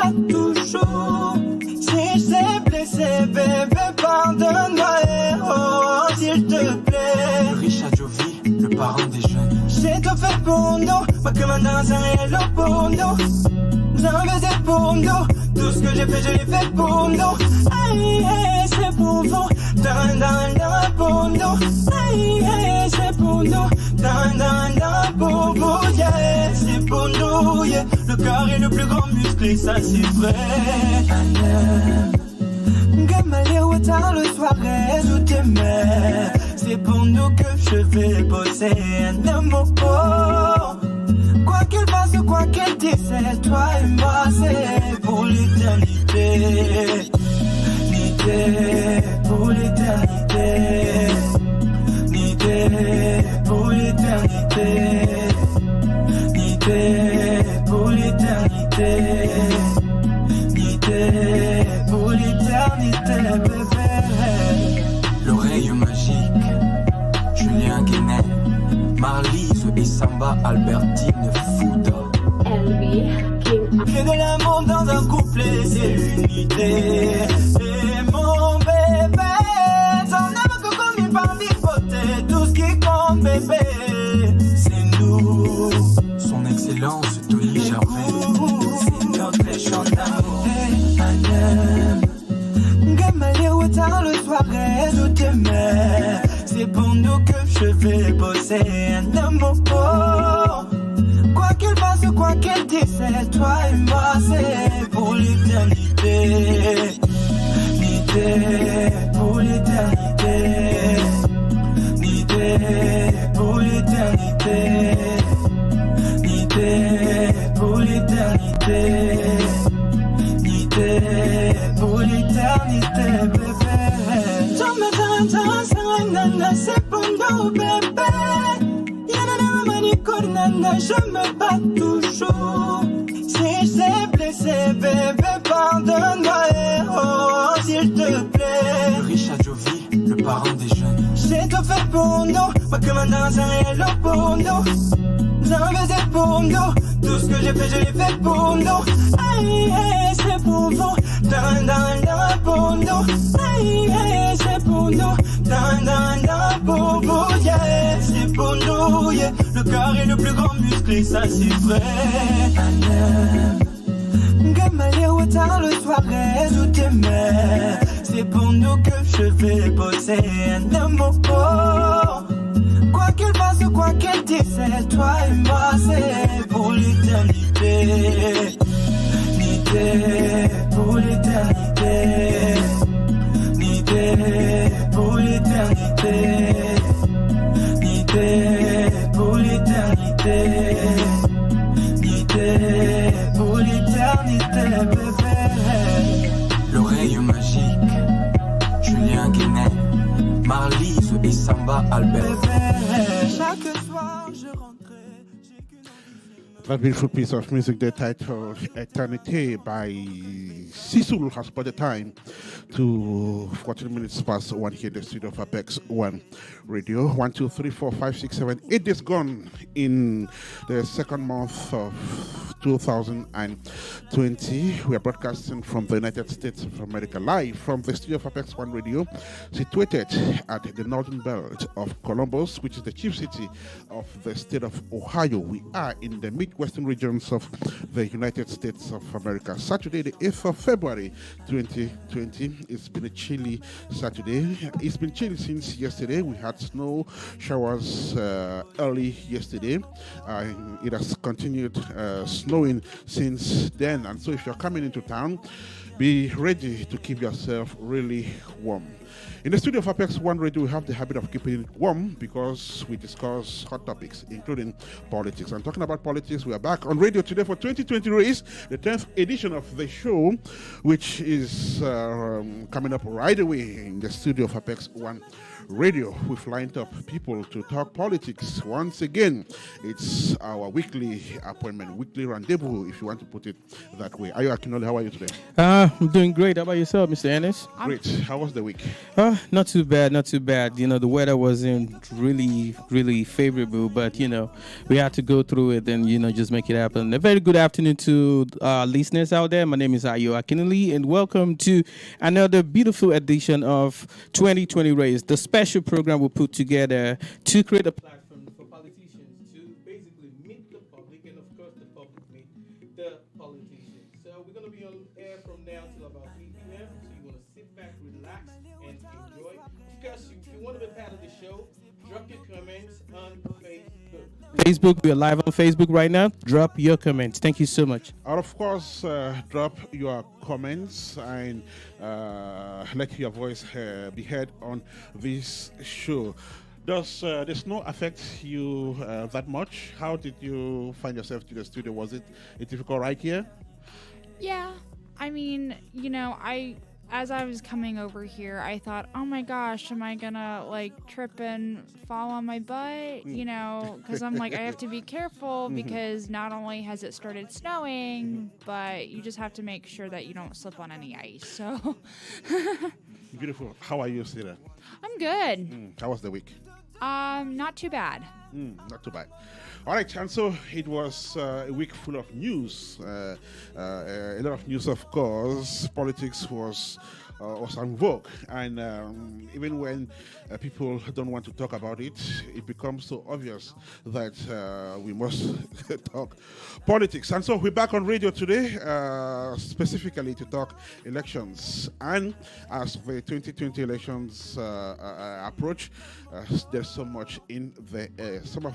bats toujours. Si je t'ai blessé, bébé, pardonne-moi, oh, s'il te plaît. Richard Jovi, le parent des jeunes. J'ai tout fait pour nous, pas que maintenant c'est réel pour nous. J'en faisais pour nous, tout ce que j'ai fait, je l'ai fait pour nous. Hey, hey, c'est pour vous, pour nous. Hey, hey, c'est pour nous, pour vous, yeah, c'est pour nous, yeah. Le corps est le plus grand musclé, ça c'est vrai. Gamalé au tard le soir, réseau demain. C'est pour nous que je vais bosser un amour. Quoi qu'il fasse, quoi qu'il dise, c'est toi et moi, c'est pour l'éternité. Pour l'éternité. Pour l'éternité. Pour l'éternité. Pour l'éternité, bébé. L'oreille magique, Julien Guénet, Marlise et Samba Albertine Fouda. J'ai de l'amour dans un couplet, c'est l'unité. C'est mon bébé, son amour que comme il parle bipoter, tout ce qui compte, bébé, c'est nous. Son excellence, Tony Gervais, c'est notre chant d'amour. Gamalé au tard le soir, réseau demain. C'est pour nous que je vais bosser un amour. Quoi qu'il fasse, quoi qu'il dise, c'est toi et moi, c'est pour l'éternité. Pour l'éternité. Pour l'éternité. Pour l'éternité. Pour l'éternité, bébé. C'est pour nous, bébé. Je me bats toujours. Si je t'ai blessé, bébé, pardonne-moi, oh, s'il te plaît. Richard Jovi, le parent des jeunes. J'ai tout fait pour nous, pas que maintenant c'est réel pour nous. J'en faisais pour nous, tout ce que j'ai fait, je l'ai fait pour nous. Hey, hey, c'est pour vous, pour nous. Hey, hey, c'est pour nous, pour vous, yeah, c'est pour nous, yeah. Le corps est le plus grand musclé, ça c'est vrai. Gamalé au tard le soir, réseau demain. C'est pour nous que je vais bosser un amour. Quoi qu'il fasse, quoi qu'il dise, c'est toi et moi, c'est pour l'éternité. Pour l'éternité. Pour l'éternité. Pour l'éternité. Pour l'éternité, bébé. L'oreille magique, Julien Guénet, Marlise et Samba Albert. Chaque soir je rentrais. That beautiful piece of music there titled Eternity by Sisul has put the time to 14 minutes past 1 here in the studio of APEX1 Radio. 1, 2, 3, 4, 5, 6, 7, 8 days gone in the second month of 2020. We are broadcasting from the United States of America, live from the studio of APEX1 Radio, situated at the northern belt of Columbus, which is the chief city of the state of Ohio. We are in the Midwestern regions of the United States of America. Saturday, the 8th of February, 2020. It's been a chilly Saturday. It's been chilly since yesterday. We had snow showers early yesterday. It has continued snowing since then. And so if you're coming into town, be ready to keep yourself really warm. In the studio of APEX1 Radio, we have the habit of keeping it warm because we discuss hot topics, including politics. And talking about politics, we are back on radio today for 2020 Race, the 10th edition of the show, which is coming up right away in the studio of APEX1 Radio. We've lined up people to talk politics. Once again, it's our weekly appointment, weekly rendezvous, if you want to put it that way. Ayo Akinole, how are you today? I'm doing great. How about yourself, Mr. Ennis? Great. How was the week? Not too bad, not too bad. The weather wasn't really favorable, but, we had to go through it and, just make it happen. A very good afternoon to listeners out there. My name is Ayo Akinili, and welcome to another beautiful edition of 2020 Race, the special program we put together to create a platform for politicians to basically meet the public, and, of course, the public meet the politicians. So we're going to be on air from now till about 3 p.m. So you want to sit back, relax, and enjoy. Of course, if you want to be part of the show, drop your comments on Facebook. We are live on Facebook right now. Drop your comments. Thank you so much. And of course, drop your comments and let your voice be heard on this show. Does the snow affect you that much? How did you find yourself to the studio? Was it a difficult ride here? Yeah, I mean, as I was coming over here, I thought, oh my gosh, am I gonna trip and fall on my butt? Because I'm I have to be careful because not only has it started snowing, but you just have to make sure that you don't slip on any ice. So Beautiful. How are you, Sarah? I'm good. How was the week? Not too bad. Not too bad. All right, and so it was a week full of news. A lot of news, of course. Politics was on vogue, and even when people don't want to talk about it, it becomes so obvious that we must talk politics. And so we're back on radio today, specifically to talk elections. And as the 2020 elections approach, there's so much in the air, some of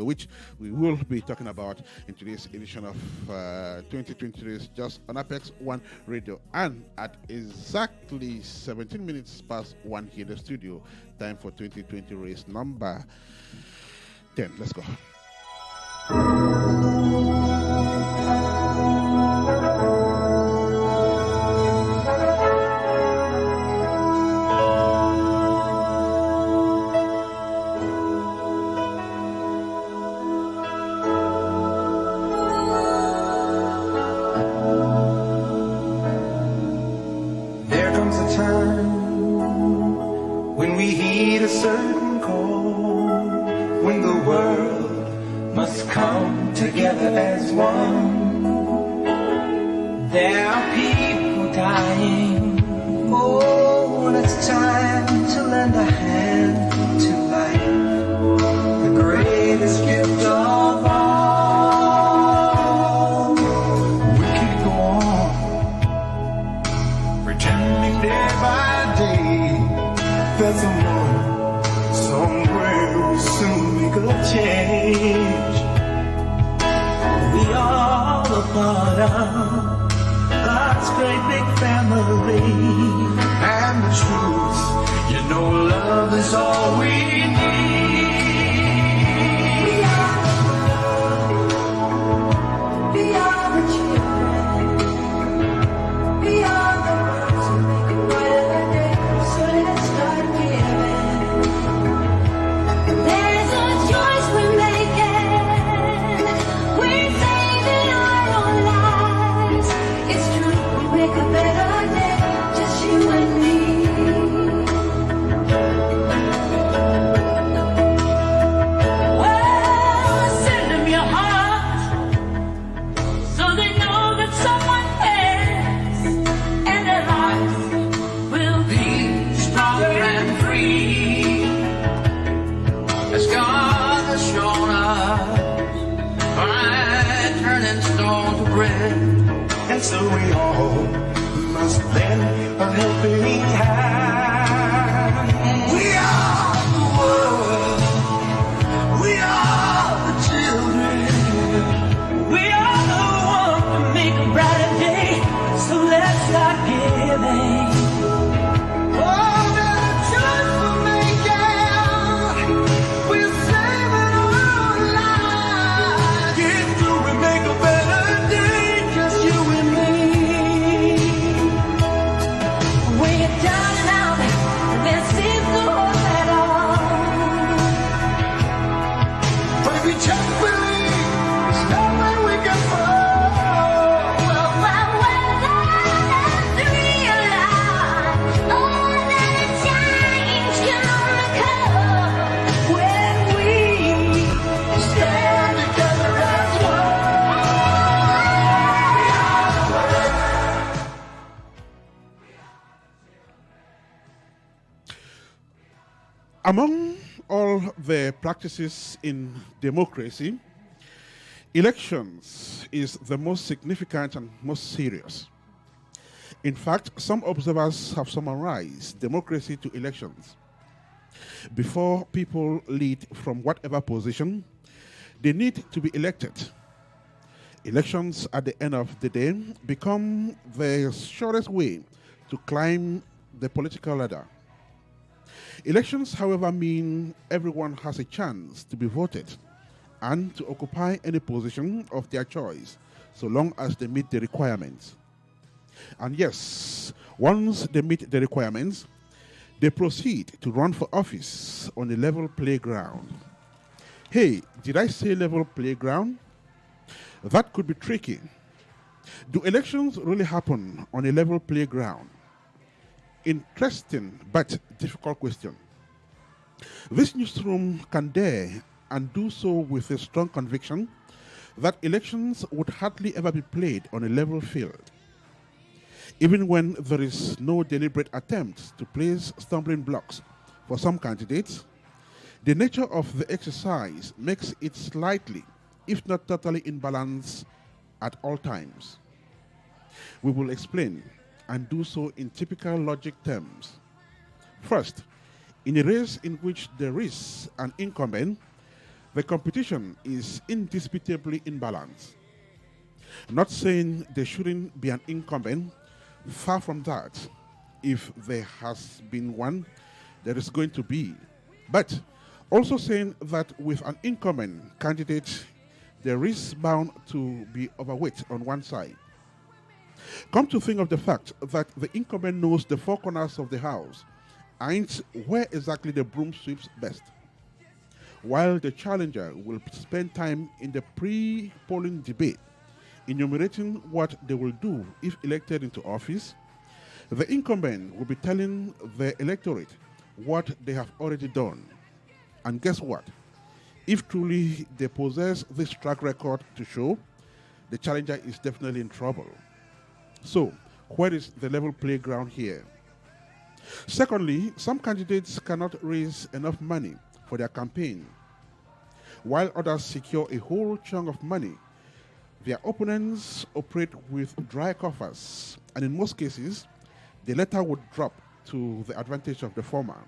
which we will be talking about in today's edition of 2020 just on APEX1 Radio. And at exactly 17 minutes past 1 here in the studio, time for 2020 race number 10. Let's go. A certain call when the world must come together as one. There are people dying. Oh, and it's time to lend a hand to life, the greatest gift of all. We can go on pretending day by day there's a moment somewhere we'll soon make a change. We are a part of God's great big family, and the truth, love is all we need. We are the children. We are the ones who make a brighter day. So let's start giving. There's a choice we're making. We're saving our own lives. It's true, we make a better day, just you and me. Well, send them your heart, so they know that someone cares, and their lives will be stronger and free. As God has shown us by turning stone to bread, and so we all must lend a helping hand. We are the world. We are the children. We are the ones to make a brighter day. So let's start giving. Oh, there's a choice we're making. We're saving our lives. Get through and make a better day, just you and me. Way down and out. Among all the practices in democracy, elections is the most significant and most serious. In fact, some observers have summarized democracy to elections. Before people lead from whatever position, they need to be elected. Elections at the end of the day become the surest way to climb the political ladder. Elections, however, mean everyone has a chance to be voted and to occupy any position of their choice, so long as they meet the requirements. And yes, once they meet the requirements, they proceed to run for office on a level playground. Hey, did I say level playground? That could be tricky. Do elections really happen on a level playground? Interesting but difficult question. This newsroom can dare and do so with a strong conviction that elections would hardly ever be played on a level field. Even when there is no deliberate attempt to place stumbling blocks for some candidates, the nature of the exercise makes it slightly, if not totally, in balance at all times. We will explain and do so in typical logic terms. First, in a race in which there is an incumbent, the competition is indisputably in balance. Not saying there shouldn't be an incumbent, far from that. If there has been one, there is going to be. But also saying that with an incumbent candidate, there is bound to be overweight on one side. Come to think of the fact that the incumbent knows the four corners of the house and where exactly the broom sweeps best, while the challenger will spend time in the pre-polling debate enumerating what they will do if elected into office. The incumbent will be telling the electorate what they have already done. And guess what? If truly they possess this track record to show, the challenger is definitely in trouble. So, where is the level playground here? Secondly, some candidates cannot raise enough money for their campaign, while others secure a whole chunk of money. Their opponents operate with dry coffers, and in most cases, the latter would drop to the advantage of the former.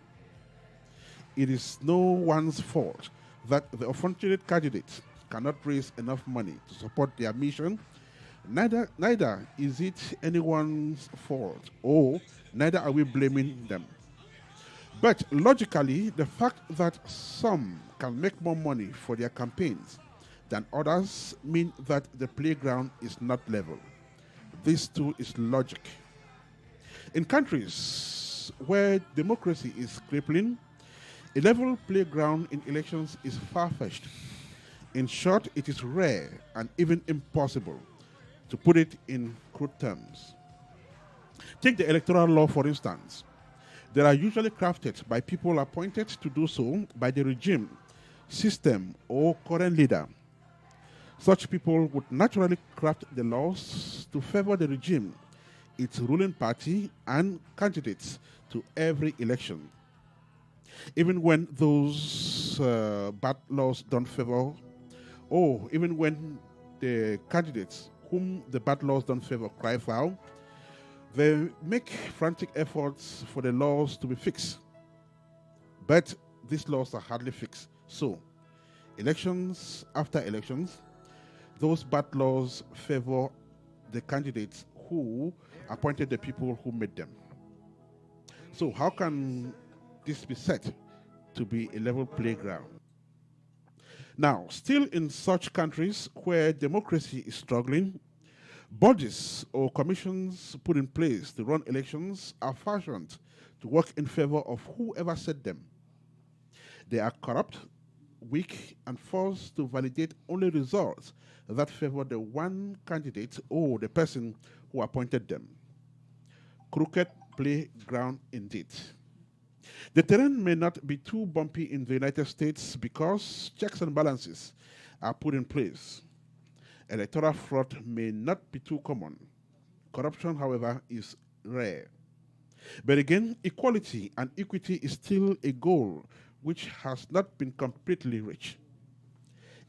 It is no one's fault that the unfortunate candidate cannot raise enough money to support their mission. Neither is it anyone's fault, or neither are we blaming them. But logically, the fact that some can make more money for their campaigns than others mean that the playground is not level. This too is logic. In countries where democracy is crippling, a level playground in elections is far-fetched. In short, it is rare and even impossible, to put it in crude terms. Take the electoral law, for instance. They are usually crafted by people appointed to do so by the regime, system, or current leader. Such people would naturally craft the laws to favor the regime, its ruling party, and candidates to every election. Even when those bad laws don't favor, or even when the candidates whom the bad laws don't favor cry foul, they make frantic efforts for the laws to be fixed. But these laws are hardly fixed. So, elections after elections, those bad laws favor the candidates who appointed the people who made them. So how can this be said to be a level playground? Now, still in such countries where democracy is struggling, bodies or commissions put in place to run elections are fashioned to work in favor of whoever set them. They are corrupt, weak, and forced to validate only results that favor the one candidate or the person who appointed them. Crooked playground indeed. The terrain may not be too bumpy in the United States because checks and balances are put in place. Electoral fraud may not be too common. Corruption, however, is rare. But again, equality and equity is still a goal which has not been completely reached.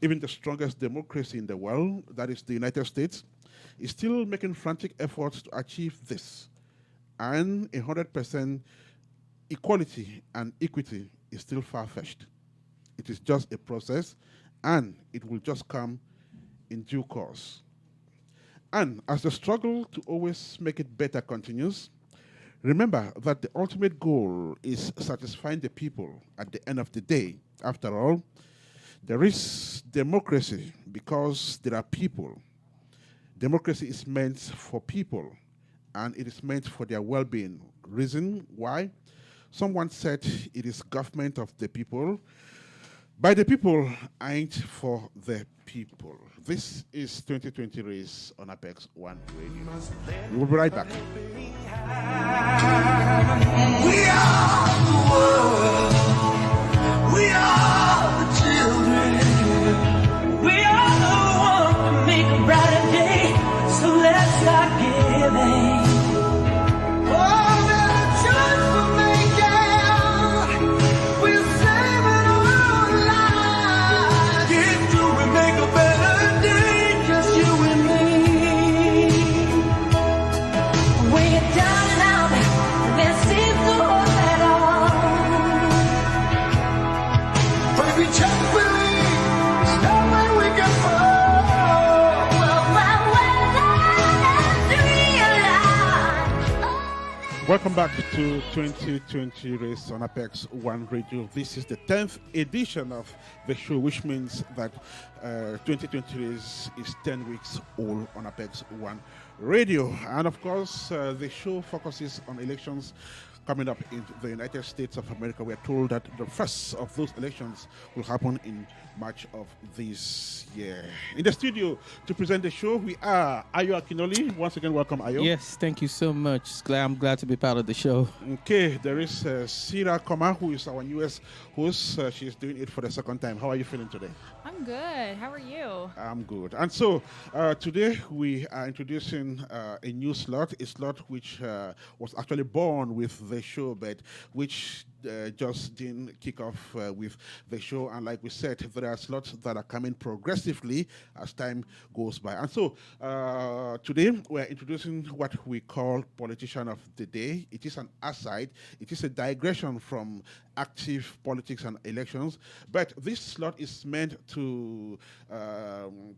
Even the strongest democracy in the world, that is the United States, is still making frantic efforts to achieve this. And 100% equality and equity is still far-fetched. It is just a process, and it will just come in due course. And as the struggle to always make it better continues, remember that the ultimate goal is satisfying the people at the end of the day. After all, there is democracy because there are people. Democracy is meant for people, and it is meant for their well-being. Reason why? Someone said it is government of the people, by the people, ain't for the people. This is 2020 Race on Apex One Radio. We will be right back. We are the world. We are the children. We are the one to make a brighter day. So let's start giving. Oh, there's a choice we're making. We're saving our lives. Get through and make a better day. Just you and me. Way it down and out, there seems to hold that on. But if we just believe, there's no way we can fall. Well, Welcome back to 2020 Race on Apex One Radio. This is the 10th edition of the show, which means that 2020 Race is 10 weeks old on Apex One Radio. And of course, the show focuses on elections coming up in the United States of America. We are told that the first of those elections will happen in March of this year. In the studio to present the show, we are Ayo Akinoli. Once again, welcome, Ayo. Yes, thank you so much. I'm glad to be part of the show. Okay, there is Sira Koma, who is our newest host. She's doing it for the second time. How are you feeling today? I'm good. How are you? I'm good. And so today we are introducing a new slot, a slot which was actually born with the show, but which just didn't kick off with the show. And like we said, there are slots that are coming progressively as time goes by. And so today we're introducing what we call Politician of the Day. It is an aside. It is a digression from active politics and elections. But this slot is meant to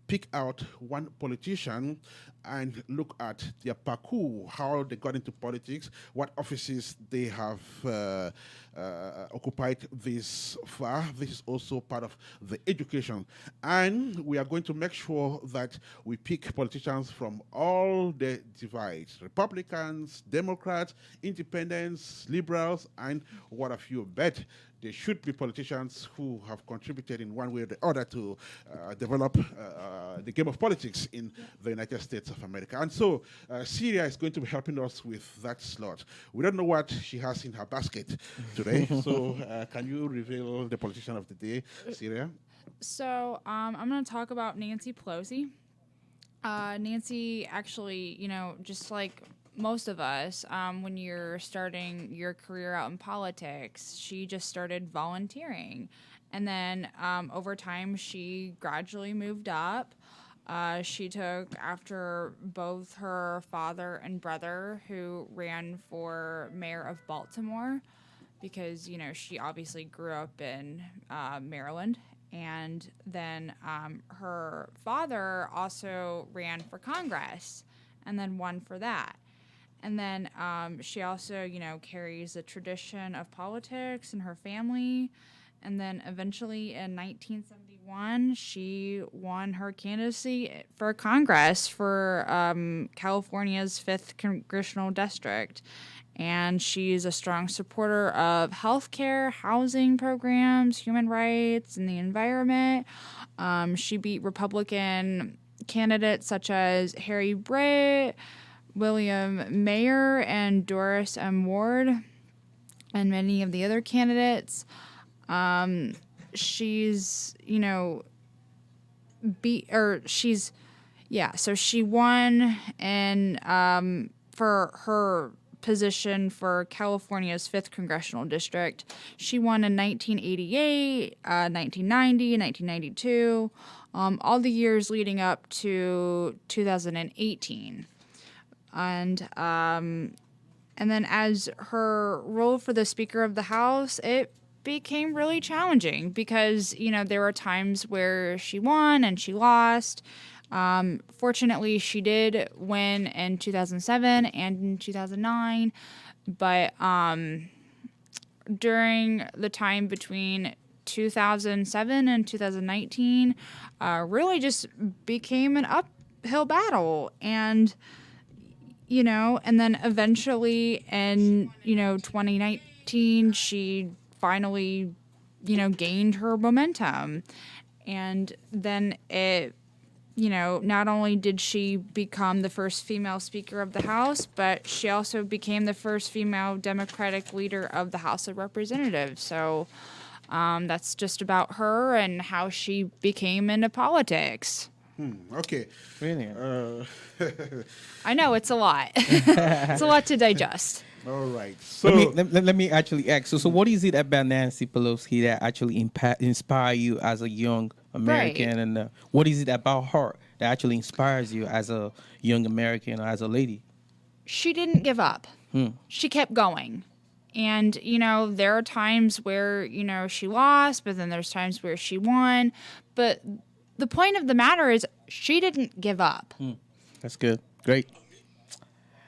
pick out one politician and look at their parcours, how they got into politics, what offices they have occupied this far. This is also part of the education. And we are going to make sure that we pick politicians from all the divides: Republicans, Democrats, Independents, Liberals, and what have you. But there should be politicians who have contributed in one way or the other to develop the game of politics in the United States of America. And so Syria is going to be helping us with that slot. We don't know what she has in her basket today. So can you reveal the politician of the day, Syria? So I'm going to talk about Nancy Pelosi. Nancy actually, just like most of us, when you're starting your career out in politics, she just started volunteering. And then over time, she gradually moved up. She took after both her father and brother, who ran for mayor of Baltimore, because, she obviously grew up in Maryland. And then her father also ran for Congress and then won for that. And then she also, carries a tradition of politics in her family. And then eventually in 1971, she won her candidacy for Congress for California's 5th Congressional District. And she's a strong supporter of healthcare, housing programs, human rights, and the environment. She beat Republican candidates such as Harry Britt, William Mayer, and Doris M. Ward, and many of the other candidates. She's, so she won, and for her position for California's 5th Congressional District. She won in 1988, 1990, 1992, all the years leading up to 2018. And then as her role for the Speaker of the House, it became really challenging because, there were times where she won and she lost. Fortunately, she did win in 2007 and in 2009, but during the time between 2007 and 2019, really just became an uphill battle. And and then eventually in, 2019, she finally, gained her momentum. And then it, not only did she become the first female Speaker of the House, but she also became the first female Democratic leader of the House of Representatives. So that's just about her and how she became into politics. Okay. Brilliant. I know it's a lot. It's a lot to digest. All right. So Let me actually ask. So what is it about Nancy Pelosi that actually inspire you as a young American, Right. and what is it about her that actually inspires you as a young American or as a lady? She didn't give up. She kept going. And, there are times where, she lost, but then there's times where she won. But the point of the matter is she didn't give up. That's good. Great.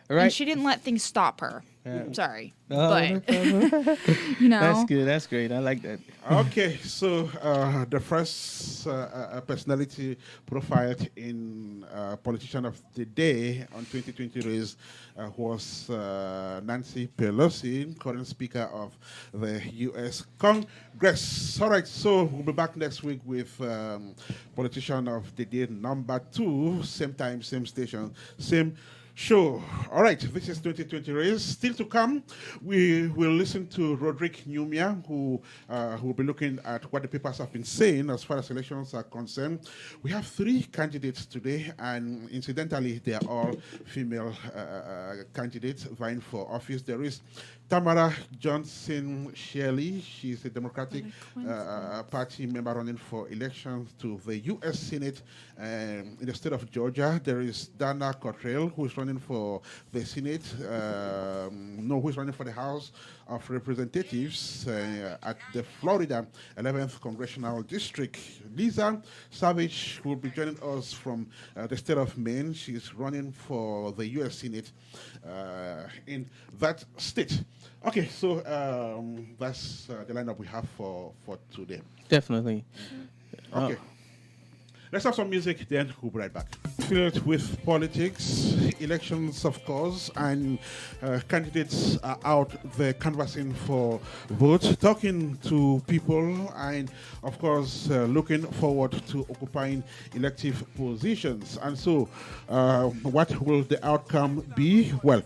All right. And she didn't let things stop her. Sorry. No But, That's good. That's great. I like that. okay, so the first personality profiled in Politician of the Day on 2020 race was Nancy Pelosi, current Speaker of the U.S. Congress. All right, so we'll be back next week with Politician of the Day number 2, same time, same station, same show. All right, this is 2020 race. Still to come, we will listen to Roderick Numia, who will be looking at what the papers have been saying as far as elections are concerned. We have 3 candidates today, and incidentally, they are all female candidates vying for office. There is Tamara Johnson Shirley. She's a Democratic Party member running for elections to the U.S. Senate in the state of Georgia. There is Dana Cottrell, who is running for the Senate, who is running for the House of Representatives at the Florida 11th Congressional District. Lisa Savage will be joining us from the state of Maine. She's running for the U.S. Senate in that state. Okay, so that's the lineup we have for today. Definitely. Okay. Let's have some music, then we'll be right back. Filled with politics, elections, of course, and candidates are out there canvassing for votes, talking to people, and, of course, looking forward to occupying elective positions. And so, what will the outcome be? Well,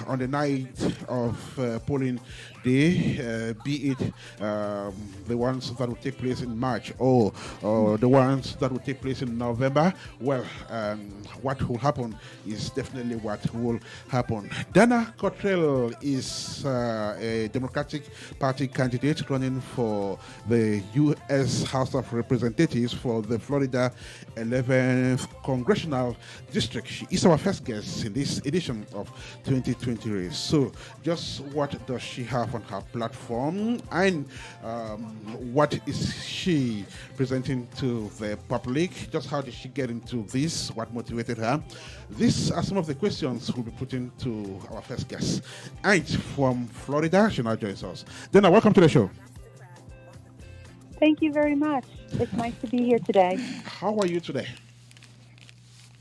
on the night of polling day, be it the ones that will take place in March or the ones that will take place in November, well, what will happen is definitely what will happen. Dana Cottrell is a Democratic Party candidate running for the U.S. House of Representatives for the Florida 11th Congressional District. She is our first guest in this edition of 2020 race. So, just what does she have on her platform, and what is she presenting to the public? Just how did she get into this? What motivated her? These are some of the questions we'll be putting to our first guest. And from Florida, she now joins us. Dana, welcome to the show. Thank you very much. It's nice to be here today. How are you today?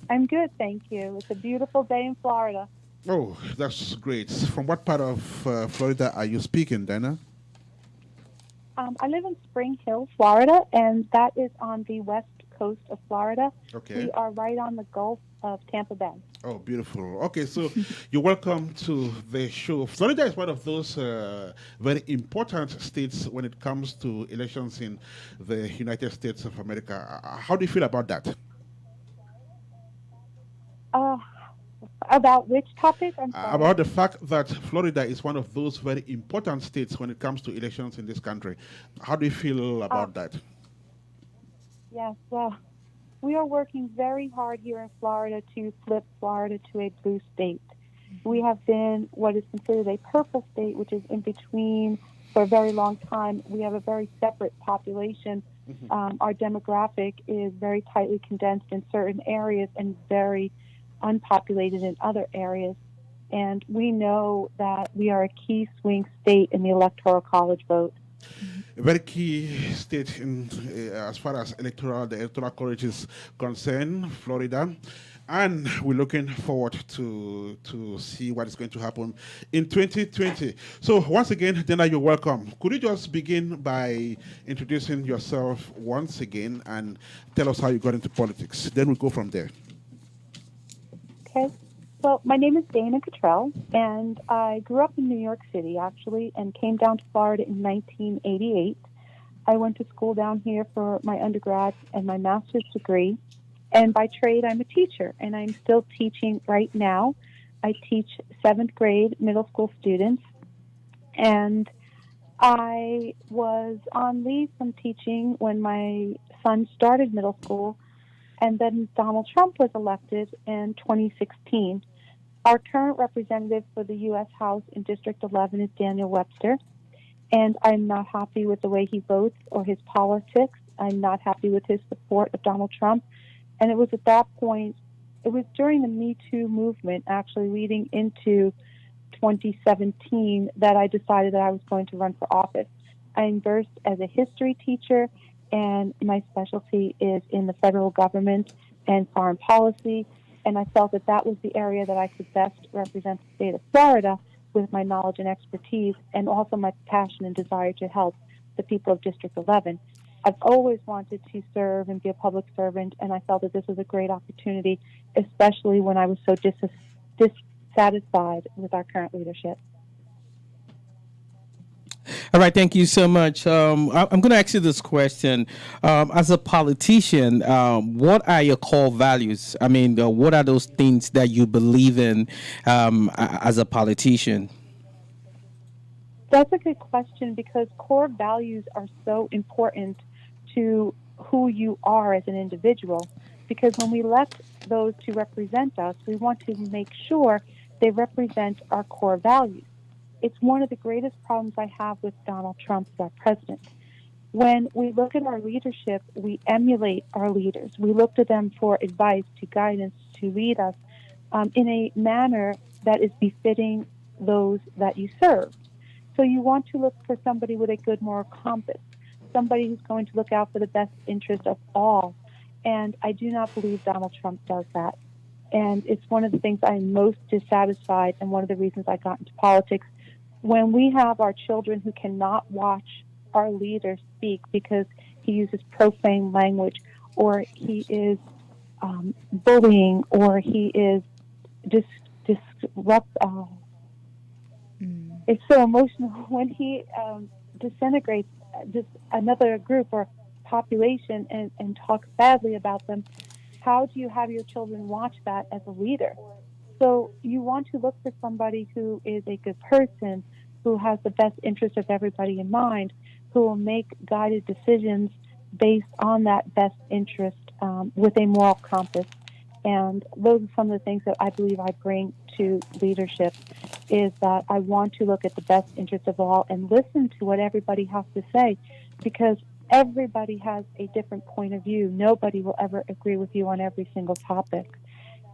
I'm good, thank you. It's a beautiful day in Florida. Oh, that's great. From what part of Florida are you speaking, Dana? I live in Spring Hill, Florida, and that is on the west coast of Florida. Okay. We are right on the Gulf of Tampa Bay. Oh, beautiful. Okay, so you're welcome to the show. Florida is one of those very important states when it comes to elections in the United States of America. How do you feel about that? About which topic? I'm sorry. About the fact that Florida is one of those very important states when it comes to elections in this country. How do you feel about that? Yes, well, we are working very hard here in Florida to flip Florida to a blue state. We have been what is considered a purple state, which is in between for a very long time. We have a very separate population. Our demographic is very tightly condensed in certain areas and very unpopulated in other areas. And we know that we are a key swing state in the Electoral College vote. A very key state in as far as the electoral college is concerned, Florida. And we're looking forward to see what is going to happen in 2020. So once again, Dana, you're welcome. Could you just begin by introducing yourself once again and tell us how you got into politics? Then we'll go from there. Okay. Well, my name is Dana Cottrell, and I grew up in New York City, actually, and came down to Florida in 1988. I went to school down here for my undergrad and my master's degree. And by trade, I'm a teacher, and I'm still teaching right now. I teach 7th grade middle school students, and I was on leave from teaching when my son started middle school, and then Donald Trump was elected in 2016. Our current representative for the U.S. House in District 11 is Daniel Webster, and I'm not happy with the way he votes or his politics. I'm not happy with his support of Donald Trump. And it was at that point, it was during the Me Too movement, actually leading into 2017, that I decided that I was going to run for office. I'm versed as a history teacher, and my specialty is in the federal government and foreign policy. And I felt that that was the area that I could best represent the state of Florida with my knowledge and expertise, and also my passion and desire to help the people of District 11. I've always wanted to serve and be a public servant, and I felt that this was a great opportunity, especially when I was so dissatisfied with our current leadership. All right, thank you so much. I'm going to ask you this question. As a politician, what are your core values? I mean, what are those things that you believe in as a politician? That's a good question, because core values are so important to who you are as an individual. Because when we elect those to represent us, we want to make sure they represent our core values. It's one of the greatest problems I have with Donald Trump as our president. When we look at our leadership, we emulate our leaders. We look to them for advice, to guidance, to lead us in a manner that is befitting those that you serve. So you want to look for somebody with a good moral compass, somebody who's going to look out for the best interest of all. And I do not believe Donald Trump does that. And it's one of the things I'm most dissatisfied, and one of the reasons I got into politics. When we have our children who cannot watch our leader speak because he uses profane language, or he is bullying, or he is disrupt. It's so emotional when he disintegrates just another group or population and talks badly about them. How do you have your children watch that as a leader? So you want to look for somebody who is a good person, who has the best interest of everybody in mind, who will make guided decisions based on that best interest with a moral compass. And those are some of the things that I believe I bring to leadership, is that I want to look at the best interest of all and listen to what everybody has to say, because everybody has a different point of view. Nobody will ever agree with you on every single topic.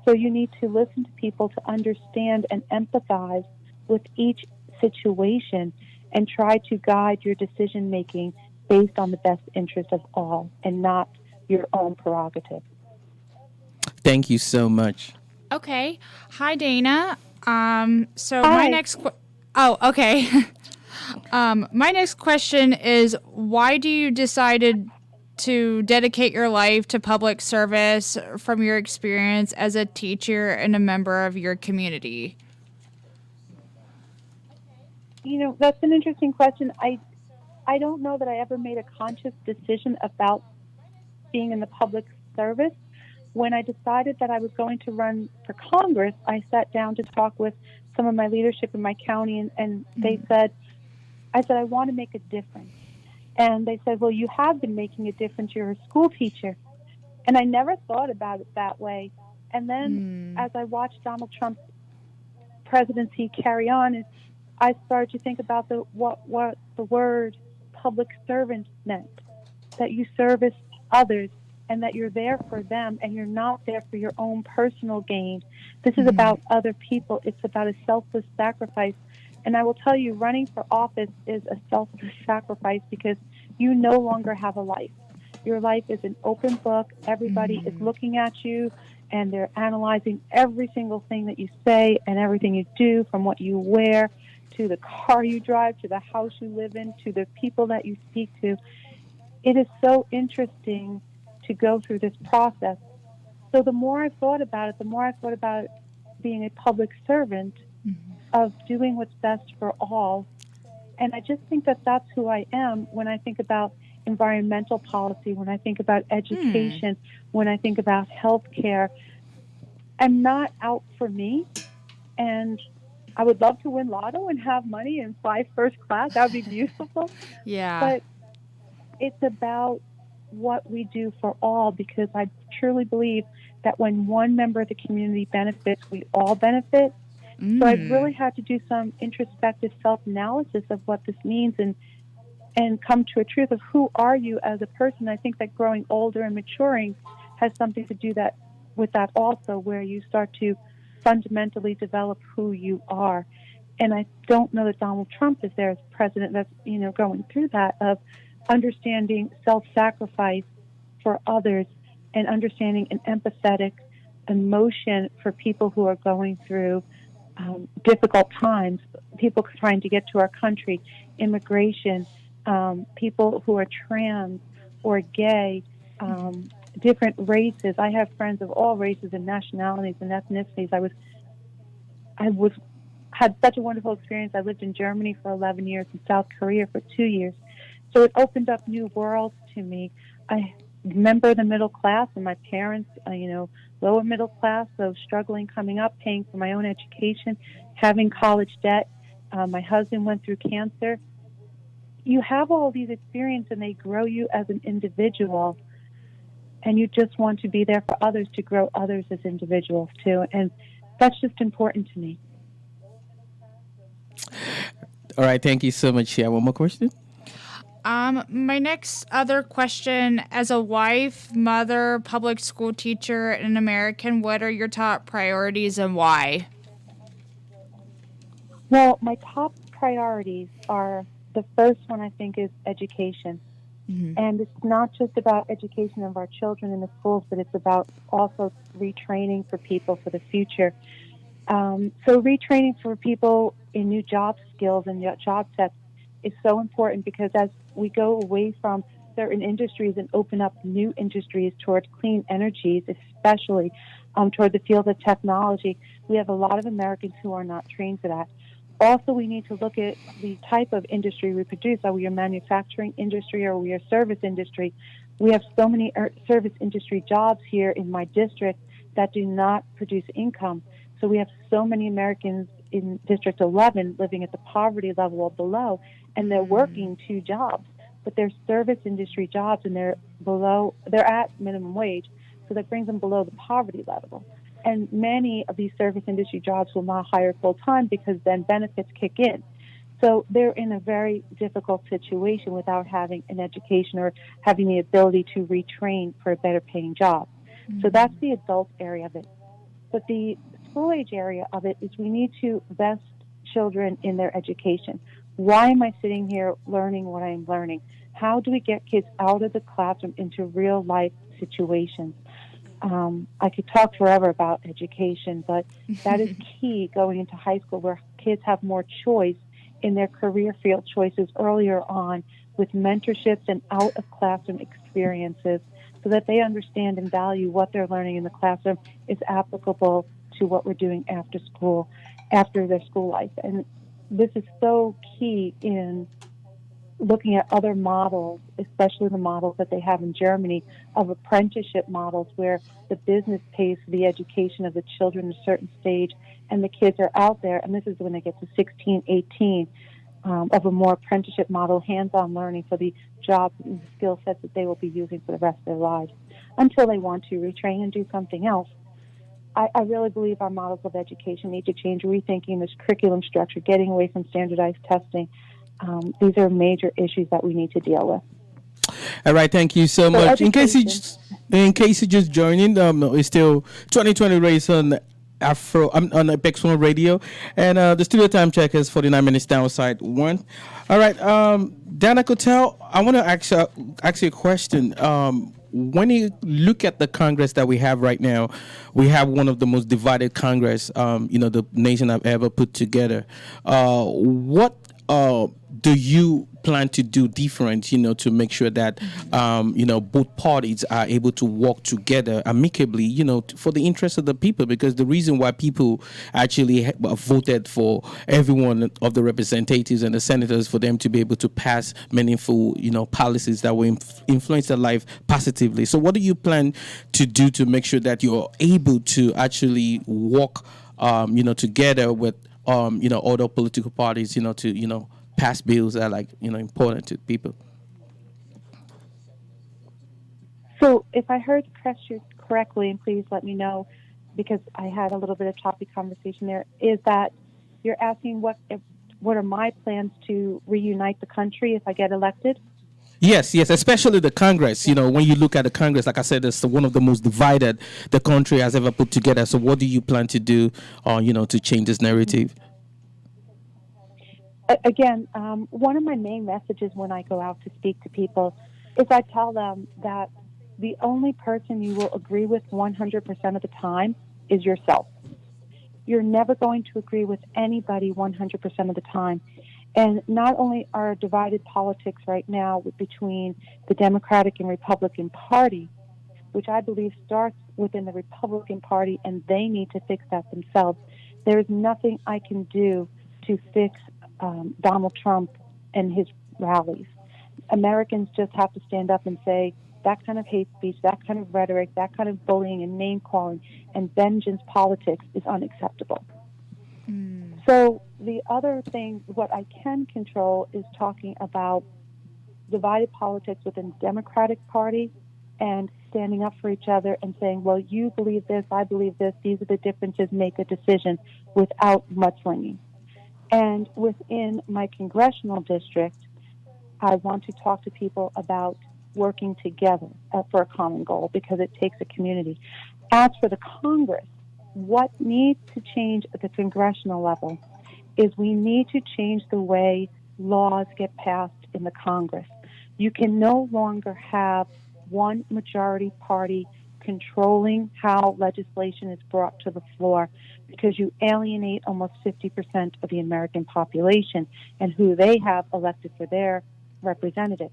So you need to listen to people to understand and empathize with each situation and try to guide your decision making based on the best interest of all and not your own prerogative. Thank you so much. Okay. Hi, Dana. So Hi. my next okay. My next question is, why do you decided to dedicate your life to public service from your experience as a teacher and a member of your community? You know, that's an interesting question. I don't know that I ever made a conscious decision about being in the public service. when I decided that I was going to run for Congress, I sat down to talk with some of my leadership in my county, and they said, I said, I want to make a difference. And they said, well, you have been making a difference. You're a school teacher. And I never thought about it that way. And then as I watched Donald Trump's presidency carry on, I started to think about what the word public servant meant, that you service others and that you're there for them and you're not there for your own personal gain. This is about other people. It's about a selfless sacrifice. And I will tell you, running for office is a selfless sacrifice because you no longer have a life. Your life is an open book. Everybody is looking at you, and they're analyzing every single thing that you say and everything you do, from what you wear to the car you drive, to the house you live in, to the people that you speak to. It is so interesting to go through this process. So the more I thought about it, the more I thought about being a public servant, of doing what's best for all. And I just think that that's who I am when I think about environmental policy, when I think about education, when I think about healthcare. I'm not out for me. And I would love to win lotto and have money and fly first class. That would be beautiful. Yeah. But it's about what we do for all, because I truly believe that when one member of the community benefits, we all benefit. So I've really had to do some introspective self-analysis of what this means and come to a truth of who are you as a person. I think that growing older and maturing has something to do with that also, where you start to fundamentally develop who you are. And I don't know that Donald Trump is there as president that's, going through that, of understanding self-sacrifice for others and understanding an empathetic emotion for people who are going through difficult times, people trying to get to our country, immigration, people who are trans or gay, different races. I have friends of all races and nationalities and ethnicities. I had such a wonderful experience. I lived in Germany for 11 years and South Korea for 2 years. So it opened up new worlds to me. I remember the middle class and my parents, lower middle class, so struggling coming up, paying for my own education, having college debt. My husband went through cancer. You have all these experiences and they grow you as an individual, and you just want to be there for others to grow others as individuals too. And that's just important to me. All right, thank you so much. Yeah, one more question. My next other question, as a wife, mother, public school teacher, and an American, what are your top priorities and why? Well, my top priorities are, the first one I think is education. And it's not just about education of our children in the schools, but it's about also retraining for people for the future. So retraining for people in new job skills and job sets is so important, because as we go away from certain industries and open up new industries towards clean energies, especially toward the field of technology, we have a lot of Americans who are not trained for that. Also, we need to look at the type of industry we produce. Are we a manufacturing industry or are we a service industry? We have so many service industry jobs here in my district that do not produce income. So we have so many Americans in District 11 living at the poverty level or below, and they're working 2 jobs, but they're service industry jobs and they're at minimum wage. So that brings them below the poverty level. And many of these service industry jobs will not hire full-time because then benefits kick in. So they're in a very difficult situation without having an education or having the ability to retrain for a better paying job. So that's the adult area of it. But the school age area of it is we need to vest children in their education. Why am I sitting here learning what I'm learning? How do we get kids out of the classroom into real life situations? I could talk forever about education, but that is key going into high school, where kids have more choice in their career field choices earlier on, with mentorships and out of classroom experiences, so that they understand and value what they're learning in the classroom is applicable to what we're doing after school, after their school life. And this is so key in looking at other models, especially the models that they have in Germany of apprenticeship models where the business pays for the education of the children at a certain stage and the kids are out there, and this is when they get to 16, 18, of a more apprenticeship model, hands-on learning for the jobs and the skill sets that they will be using for the rest of their lives until they want to retrain and do something else. I really believe our models of education need to change, rethinking this curriculum structure, getting away from standardized testing. These are major issues that we need to deal with. All right, thank you so much. In case you just joining, it's still 2020 race on Afro. I'm on APEX1 Radio, and the studio time check is 49 minutes downside one. All right, Dana Kotel, I want to ask you a question. When you look at the Congress that we have right now, we have one of the most divided Congress, the nation have ever put together. What do you plan to do different, to make sure that, both parties are able to work together amicably, for the interest of the people? Because the reason why people actually voted for every one of the representatives and the senators for them to be able to pass meaningful, policies that will influence their life positively. So what do you plan to do to make sure that you're able to actually work, together with, other political parties, to, pass bills that are important to people? So if I heard the question correctly, and please let me know because I had a little bit of choppy conversation there, is that you're asking what are my plans to reunite the country if I get elected? Yes, especially the Congress. When you look at the Congress, like I said, it's one of the most divided the country has ever put together. So what do you plan to do, to change this narrative? Again, one of my main messages when I go out to speak to people is I tell them that the only person you will agree with 100% of the time is yourself. You're never going to agree with anybody 100% of the time. And not only are divided politics right now between the Democratic and Republican Party, which I believe starts within the Republican Party, and they need to fix that themselves. There is nothing I can do to fix Donald Trump and his rallies. Americans just have to stand up and say that kind of hate speech, that kind of rhetoric, that kind of bullying and name calling and vengeance politics is unacceptable. So the other thing, what I can control is talking about divided politics within the Democratic Party and standing up for each other and saying, well, you believe this, I believe this, these are the differences, make a decision without mudslinging. And within my congressional district, I want to talk to people about working together for a common goal because it takes a community. As for the Congress, what needs to change at the congressional level is we need to change the way laws get passed in the Congress. You can no longer have one majority party controlling how legislation is brought to the floor because you alienate almost 50% of the American population and who they have elected for their representatives.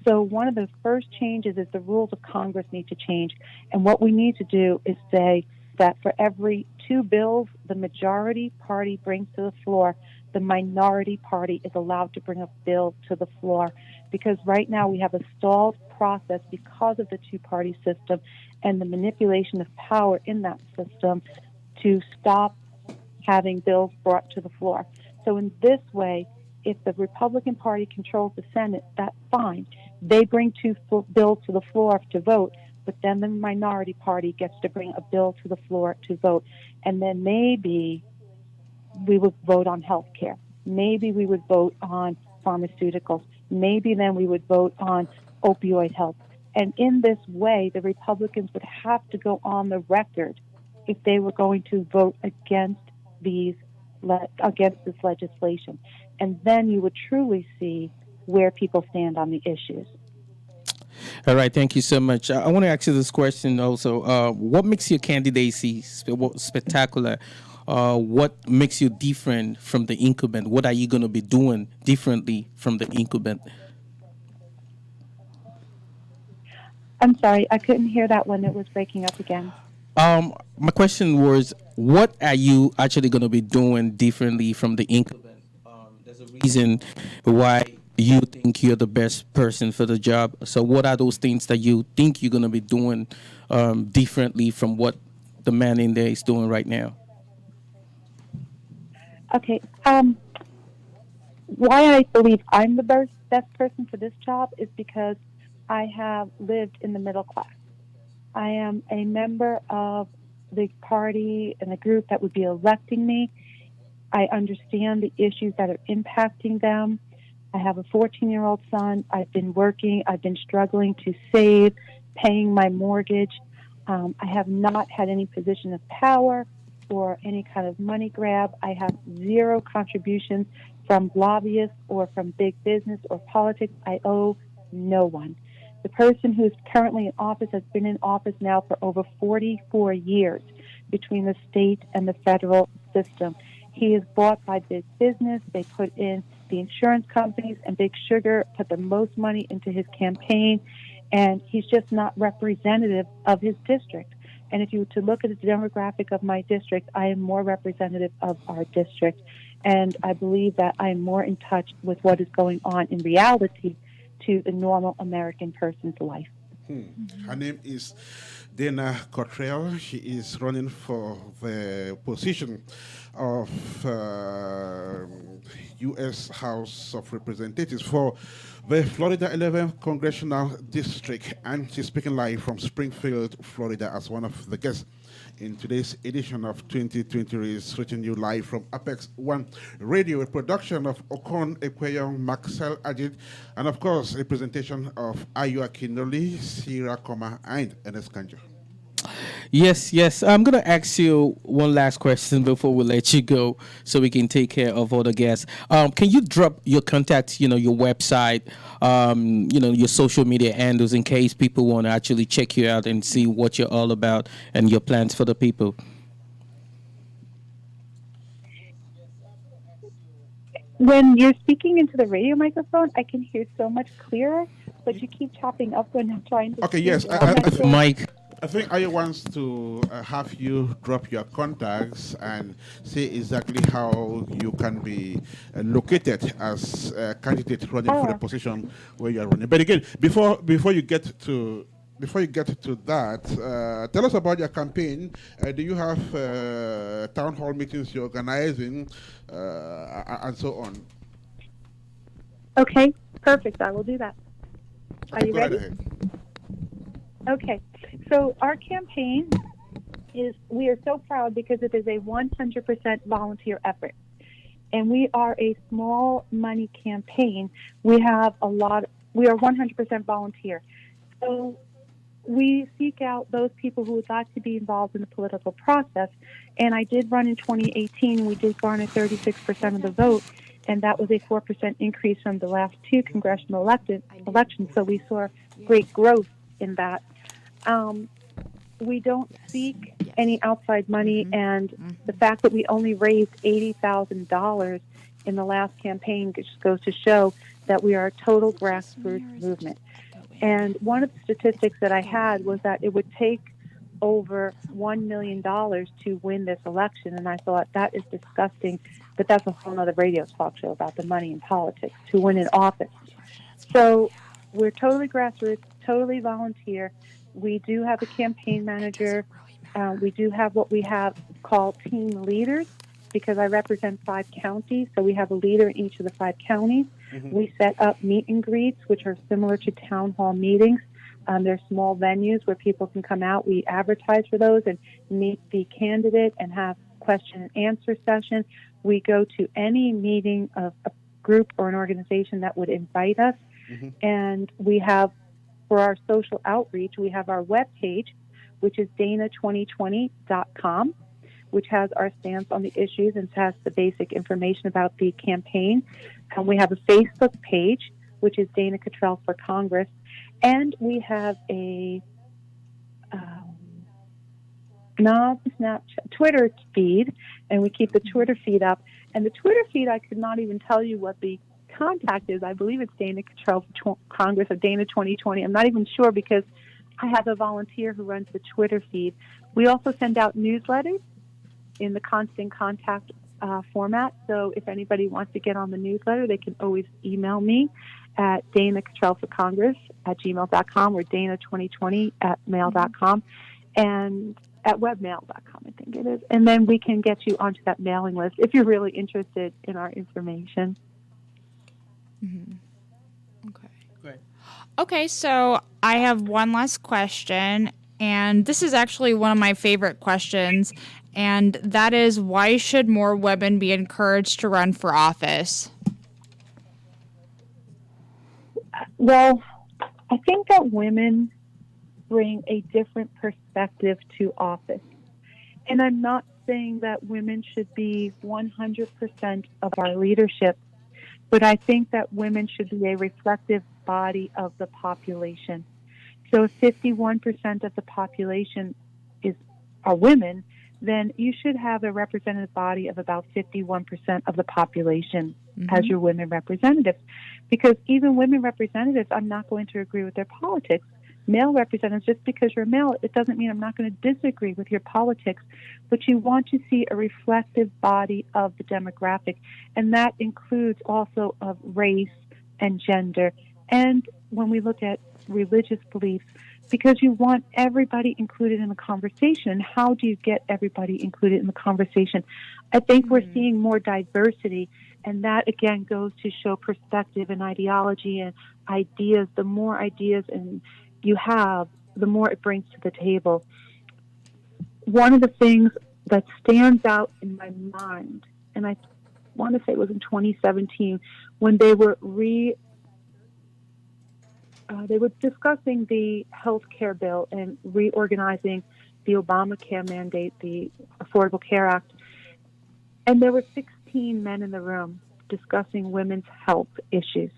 So one of the first changes is the rules of Congress need to change. And what we need to do is say that for every 2 bills the majority party brings to the floor, the minority party is allowed to bring a bill to the floor. Because right now we have a stalled process because of the two-party system and the manipulation of power in that system to stop having bills brought to the floor. So in this way, if the Republican Party controls the Senate, that's fine. They bring 2 bills to the floor to vote, but then the minority party gets to bring a bill to the floor to vote. And then maybe we would vote on health care. Maybe we would vote on pharmaceuticals. Maybe then we would vote on opioid help. And in this way, the Republicans would have to go on the record if they were going to vote against this legislation. And then you would truly see where people stand on the issues. All right, thank you so much. I want to ask you this question also. What makes your candidacy spectacular? What makes you different from the incumbent? What are you going to be doing differently from the incumbent? I'm sorry, I couldn't hear that when it was breaking up again. My question was, what are you actually going to be doing differently from the incumbent? There's a reason why you think you're the best person for the job. So what are those things that you think you're going to be doing differently from what the man in there is doing right now? Okay. Why I believe I'm the best person for this job is because I have lived in the middle class. I am a member of the party and the group that would be electing me. I understand the issues that are impacting them. I have a 14-year-old son. I've been working. I've been struggling to save, paying my mortgage. I have not had any position of power or any kind of money grab. I have zero contributions from lobbyists or from big business or politics. I owe no one. The person who's currently in office has been in office now for over 44 years between the state and the federal system. He is bought by big business. They put in the insurance companies, and Big Sugar put the most money into his campaign, and he's just not representative of his district. And if you were to look at the demographic of my district, I am more representative of our district. And I believe that I am more in touch with what is going on in reality to the normal American person's life. Her name is Dana Cottrell. She is running for the position of U.S. House of Representatives for the Florida 11th Congressional District. And she's speaking live from Springfield, Florida, as one of the guests in today's edition of 2020 is reaching you live from Apex One Radio, a production of Okon Ekweyon, Maxel Ajit, and of course, a presentation of Ayo Akinoli, Sierra Koma, and Ernest Kanjo. Yes. I'm going to ask you one last question before we let you go so we can take care of other guests. Can you drop your contact, your website, your social media handles in case people want to actually check you out and see what you're all about and your plans for the people? When you're speaking into the radio microphone, I can hear so much clearer, but you keep chopping up when I'm trying to... Okay, yes. Mike. I think Ayo wants to have you drop your contacts and say exactly how you can be located as a candidate running for the position where you are running. But again, before you get to that, tell us about your campaign. Do you have town hall meetings you're organizing and so on? Okay, perfect. I will do that. Are you ready? Right ahead. Okay. So our campaign we are so proud because it is a 100% volunteer effort. And we are a small money campaign. We are 100% volunteer. So we seek out those people who would like to be involved in the political process. And I did run in 2018. We did garner 36% of the vote. And that was a 4% increase from the last two congressional elections. So we saw great growth in that. We don't seek any outside money, and the fact that we only raised $80,000 in the last campaign just goes to show that we are a total grassroots movement. And one of the statistics that I had was that it would take over $1 million to win this election, and I thought that is disgusting, but that's a whole other radio talk show about the money in politics to win an office. So we're totally grassroots, totally volunteer. We do have a campaign manager. We do have what we have called team leaders because I represent 5 counties. So we have a leader in each of the 5 counties. We set up meet and greets, which are similar to town hall meetings. They're small venues where people can come out. We advertise for those and meet the candidate and have question and answer session. We go to any meeting of a group or an organization that would invite us. And we have, for our social outreach, we have our webpage, which is dana2020.com, which has our stance on the issues and has the basic information about the campaign. And we have a Facebook page, which is Dana Cottrell for Congress. And we have a Twitter feed, and we keep the Twitter feed up. And the Twitter feed, I could not even tell you what the contact is. I believe it's Dana Cottrell for Congress or Dana 2020. I'm not even sure because I have a volunteer who runs the Twitter feed. We also send out newsletters in the Constant Contact format. So if anybody wants to get on the newsletter, they can always email me at DanaCottrellForCongress@gmail.com or Dana2020@mail.com and at webmail.com, I think it is. And then we can get you onto that mailing list if you're really interested in our information. Mm-hmm. Okay, so I have one last question, and this is actually one of my favorite questions, and that is, why should more women be encouraged to run for office? Well, I think that women bring a different perspective to office. And I'm not saying that women should be 100% of our leadership, but I think that women should be a reflective body of the population. So if 51% of the population are women, then you should have a representative body of about 51% of the population as your women representatives. Because even women representatives, I'm not going to agree with their politics. Male representatives, just because you're male, it doesn't mean I'm not going to disagree with your politics, but you want to see a reflective body of the demographic, and that includes also of race and gender. And when we look at religious beliefs, because you want everybody included in the conversation. How do you get everybody included in the conversation? I think we're seeing more diversity, and that again goes to show perspective and ideology and ideas. The more ideas and you have, the more it brings to the table. One of the things that stands out in my mind, and I want to say it was in 2017, when they were discussing the health care bill and reorganizing the Obamacare mandate, the Affordable Care Act. And there were 16 men in the room discussing women's health issues.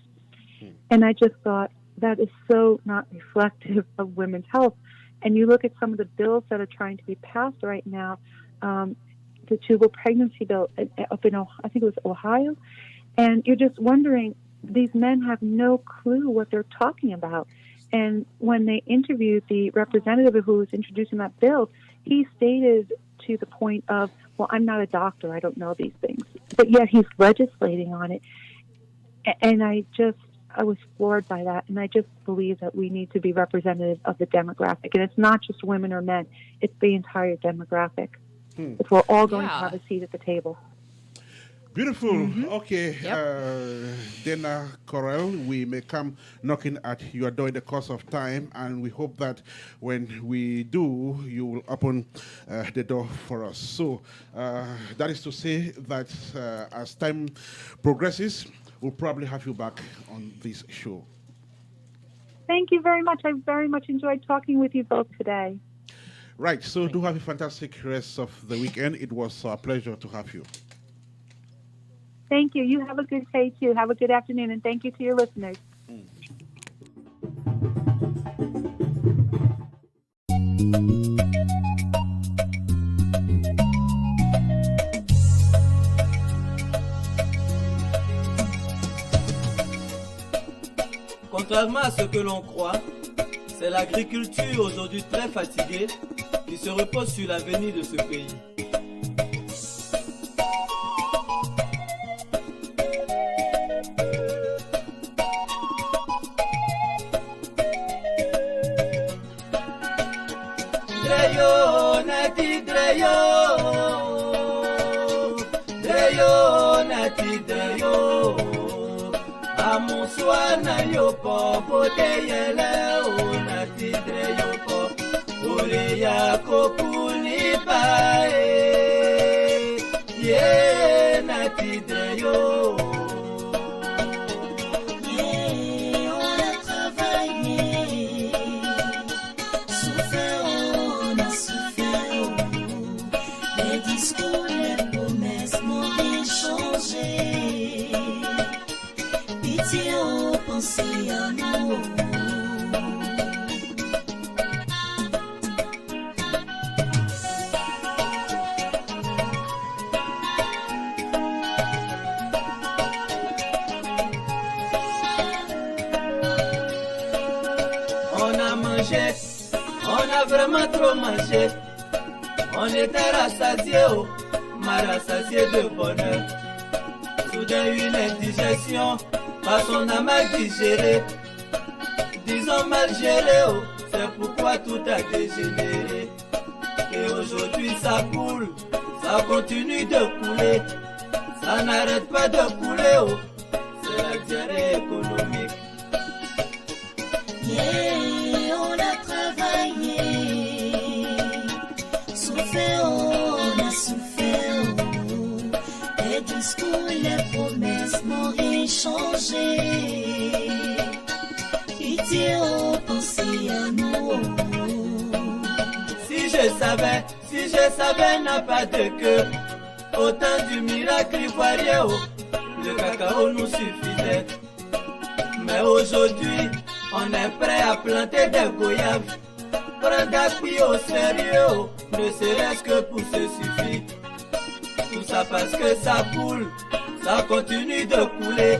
And I just thought, that is so not reflective of women's health. And you look at some of the bills that are trying to be passed right now, the tubal pregnancy bill up in, I think it was Ohio, and you're just wondering, these men have no clue what they're talking about. And when they interviewed the representative who was introducing that bill, he stated to the point of, well, I'm not a doctor, I don't know these things. But yet he's legislating on it. And I was floored by that. And I just believe that we need to be representative of the demographic. And it's not just women or men, it's the entire demographic. If we're all going to have a seat at the table. Beautiful. Okay. Dana Corral, we may come knocking at your door in the course of time, and we hope that when we do, you will open the door for us. So that is to say that as time progresses, we'll probably have you back on this show. Thank you very much. I very much enjoyed talking with you both today. Right. So do have a fantastic rest of the weekend. It was a pleasure to have you. Thank you. You have a good day, too. Have a good afternoon, and thank you to your listeners. Contrairement à ce que l'on croit, c'est l'agriculture aujourd'hui très fatiguée qui se repose sur l'avenir de ce pays. Amuswana yopo pote yele una tidre yopo uri yako kunipae ye na tidre yo. On a travaillé, souffert, on a souffert. Les discours, les promesses m'ont échangé. Pitié, on pensait à nous. On a mangé, on a vraiment trop mangé. On était rassasiés, m'a rassasié de bonheur. Soudain une indigestion, par son a mal digéré. Disons mal géré, oh, c'est pourquoi tout a dégénéré. Et aujourd'hui ça coule, ça continue de couler. Ça n'arrête pas de couler, oh, c'est la diarrhée économique. Yeah, on a travaillé, souffert, on a souffert. Les discours, les promesses n'ont rien changé. Pitié, on pensait à nous. Si je savais n'a pas de queue. Au temps du miracle ivoirien, oh, le cacao nous suffisait. Mais aujourd'hui, on est prêt à planter des goyaves. Prendre appui au sérieux, oh, ne serait-ce que pour se suffire. Tout ça parce que ça coule, ça continue de couler.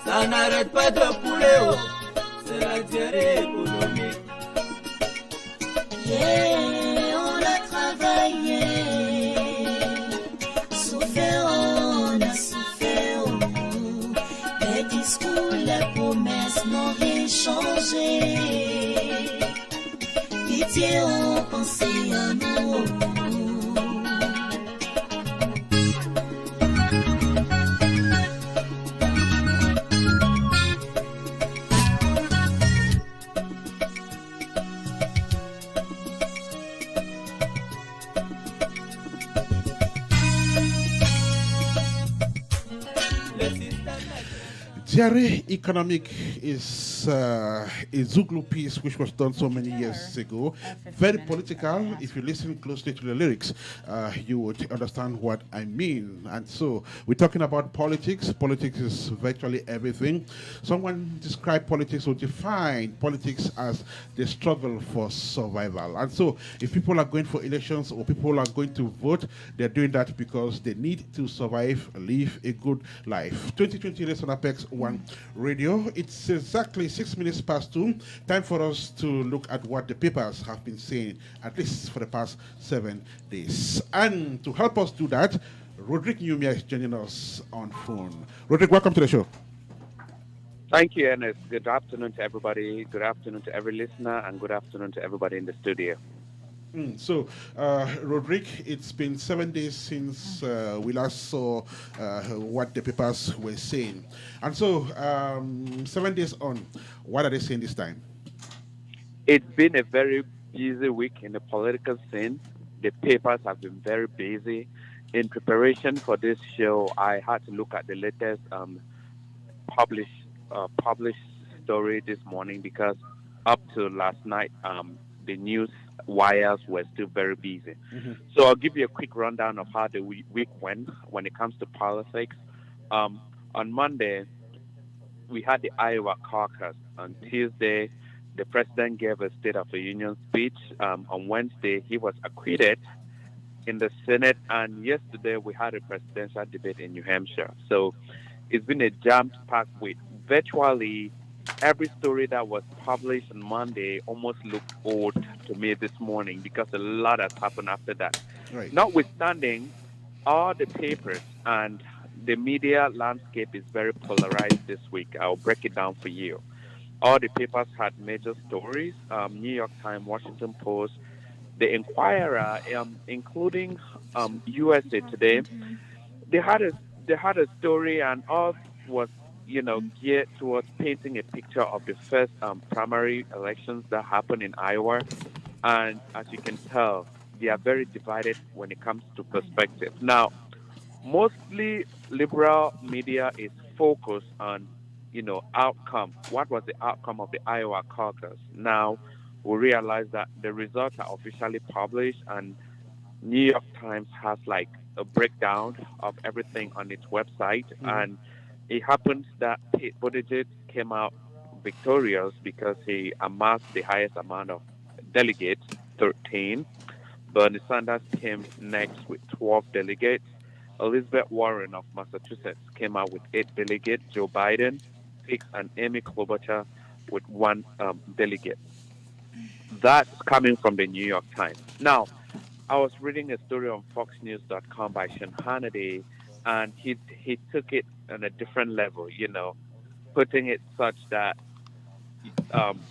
Ça n'arrête pas de couler, oh, c'est la diarrhée économique. Yeah, on a travaillé, souffert, on a souffert. Les discours, les promesses n'ont rien changé. Pitié, on pensait à nous. Diarrhea Economic is a Zulu piece which was done so many years ago. Very political. If you listen closely to the lyrics, you would understand what I mean. And so we're talking about politics. Politics is virtually everything. Someone described politics or defined politics as the struggle for survival. And so if people are going for elections or people are going to vote, they're doing that because they need to survive, live a good life. 2020 Lesson Apex 1 Radio. It's exactly 6 minutes past 2. Time for us to look at what the papers have been saying, at least for the past 7 days. And to help us do that, Roderick Numia is joining us on phone. Roderick, welcome to the show. Thank you, Ernest. Good afternoon to everybody. Good afternoon to every listener, and good afternoon to everybody in the studio. So, Roderick, it's been 7 days since we last saw what the papers were saying. And so, 7 days on, what are they saying this time? It's been a very busy week in the political scene. The papers have been very busy. In preparation for this show, I had to look at the latest published story this morning because up to last night, the news wires were still very busy. Mm-hmm. So I'll give you a quick rundown of how the week went when it comes to politics. On Monday, we had the Iowa caucus. On Tuesday, the president gave a State of the Union speech. On Wednesday, he was acquitted in the Senate. And yesterday, we had a presidential debate in New Hampshire. So it's been a jam-packed week. Virtually every story that was published on Monday almost looked old to me this morning because a lot has happened after that. Right. Notwithstanding, all the papers and the media landscape is very polarized this week. I'll break it down for you. All the papers had major stories, New York Times, Washington Post, The Inquirer, including USA Today. They had a story, and all was geared towards painting a picture of the first primary elections that happened in Iowa. And as you can tell, they are very divided when it comes to perspective. Now, mostly liberal media is focused on, outcome. What was the outcome of the Iowa caucus? Now, we realize that the results are officially published, and New York Times has like a breakdown of everything on its website. And it happens that Pete Buttigieg came out victorious because he amassed the highest amount of delegates, 13. Bernie Sanders came next with 12 delegates. Elizabeth Warren of Massachusetts came out with 8 delegates. Joe Biden, 6, and Amy Klobuchar with 1 delegate. That's coming from the New York Times. Now, I was reading a story on FoxNews.com by Sean Hannity, and he took it on a different level. Putting it such that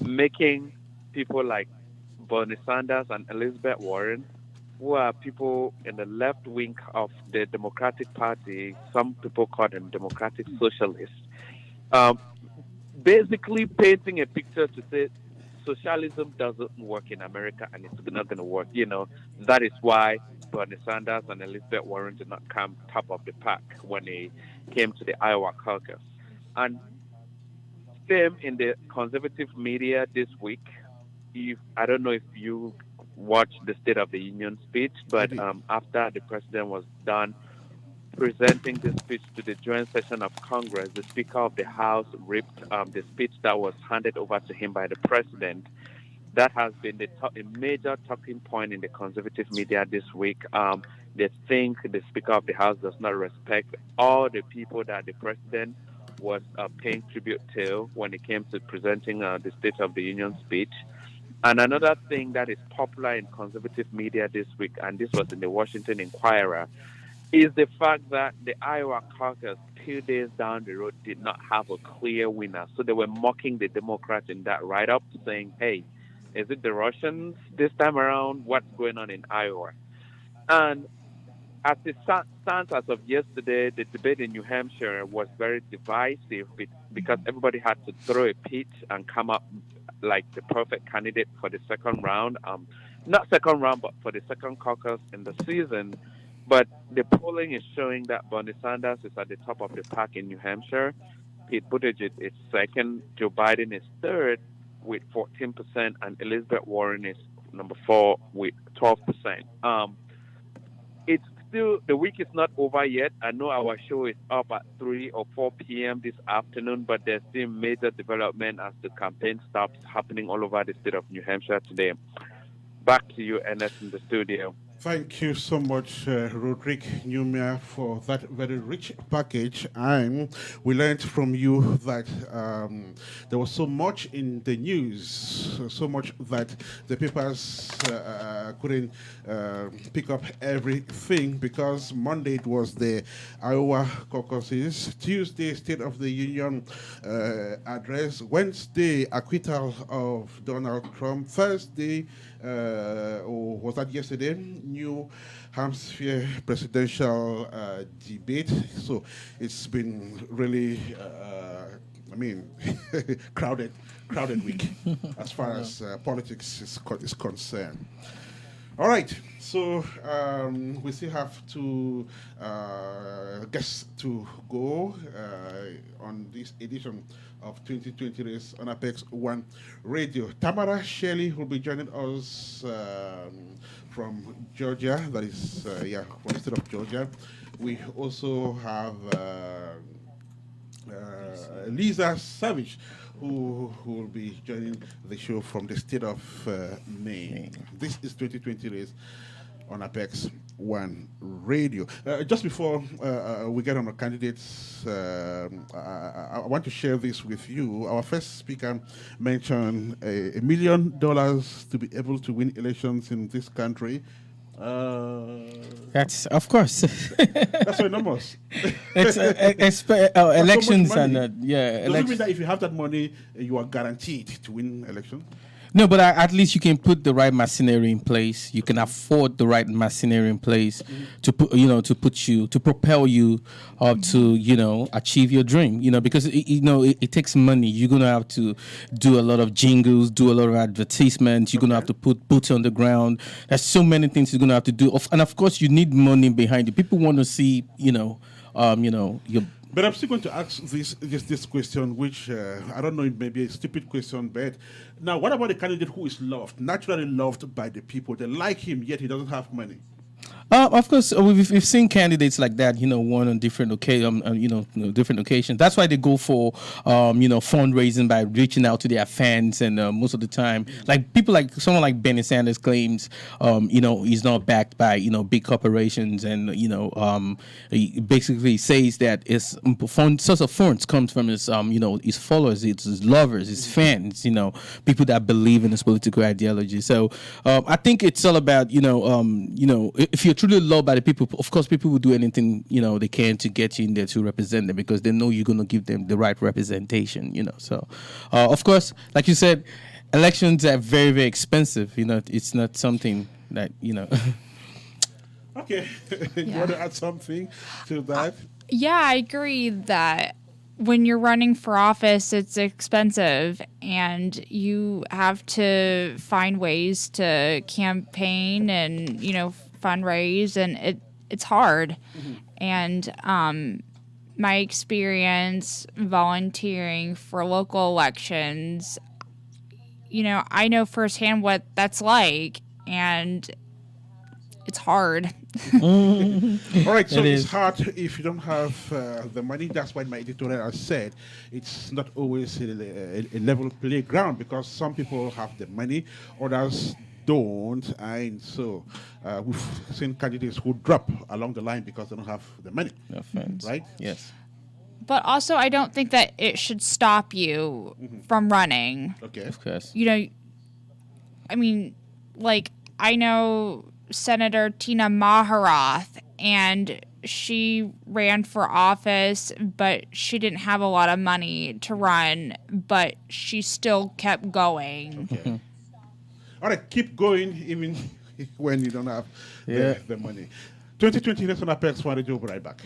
making people like Bernie Sanders and Elizabeth Warren, who are people in the left wing of the Democratic Party, some people call them Democratic Socialists, um, basically painting a picture to say socialism doesn't work in America and it's not going to work. That is why Bernie Sanders and Elizabeth Warren did not come top of the pack when they came to the Iowa caucus. And same in the conservative media this week. If I don't know if you watched the State of the Union speech, but after the president was done presenting this speech to the joint session of Congress, the Speaker of the House ripped the speech that was handed over to him by the president. That has been a major talking point in the conservative media this week. They think the Speaker of the House does not respect all the people that the president was paying tribute to when it came to presenting the State of the Union speech. And another thing that is popular in conservative media this week, and this was in the Washington Inquirer, is the fact that the Iowa caucus 2 days down the road did not have a clear winner. So they were mocking the Democrats in that write-up, saying, hey, is it the Russians this time around? What's going on in Iowa? And as it stands as of yesterday, the debate in New Hampshire was very divisive because everybody had to throw a pitch and come up like the perfect candidate for the second round. Not second round, but for the second caucus in the season. But the polling is showing that Bernie Sanders is at the top of the pack in New Hampshire. Pete Buttigieg is second. Joe Biden is third with 14%, and Elizabeth Warren is number 4 with 12%. It's still, the week is not over yet. I know our show is up at 3 or 4 p.m. this afternoon, but there's still major development as the campaign stops happening all over the state of New Hampshire today. Back to you, Ernest, in the studio. Thank you so much, Roderick Numia, for that very rich package. And we learned from you that there was so much in the news, so much that the papers couldn't pick up everything, because Monday it was the Iowa caucuses, Tuesday State of the Union address, Wednesday acquittal of Donald Trump, Thursday, or was that yesterday? New Hampshire presidential debate. So it's been really, crowded week as far as politics is concerned. All right, so we still have two guests to go on this edition of 2020 race on Apex One Radio. Tamara Shelley will be joining us from Georgia, that is, from the state of Georgia. We also have Lisa Savage, who will be joining the show from the state of Maine. This is 2020 race on Apex One Radio. Just before we get on our candidates, I want to share this with you. Our first speaker mentioned $1 million to be able to win elections in this country. That's, of course. That's enormous. It's elections so and does it mean that if you have that money, you are guaranteed to win elections? No, but at least you can put the right machinery in place. You can afford the right machinery in place to propel you to achieve your dream. Because it takes money. You're gonna have to do a lot of jingles, do a lot of advertisements. You're gonna have to put boots on the ground. There's so many things you're gonna have to do. And of course, you need money behind you. People want to see, your. But I'm still going to ask this question, which I don't know, it may be a stupid question, but now what about the candidate who is loved, naturally loved by the people? They like him, yet he doesn't have money. Of course, we've seen candidates like that, one on different different occasions. That's why they go for, fundraising by reaching out to their fans, and most of the time, like people like someone like Bernie Sanders claims, he's not backed by big corporations, and he basically says that his source of funds comes from his his followers, his lovers, his fans, people that believe in his political ideology. So I think it's all about if you're truly loved by the people, of course, people will do anything they can to get you in there to represent them, because they know you're going to give them the right representation. So, of course, like you said, elections are very, very expensive. It's not something that Okay, you want to add something to that? Yeah, I agree that when you're running for office, it's expensive, and you have to find ways to campaign and fundraise, and it's hard. And my experience volunteering for local elections, I know firsthand what that's like, and it's hard. All right, so it's hard if you don't have the money. That's why my editorial has said it's not always a level playground, because some people have the money, others don't, and so we've seen candidates who drop along the line because they don't have the money. No offense. Right? Yes. But also, I don't think that it should stop you from running. Okay. Of course. I mean, like, I know Senator Tina Maharath, and she ran for office, but she didn't have a lot of money to run, but she still kept going. Okay. All right, keep going even when you don't have the money. 2020, let's on APEX1 Radio. We'll be right back.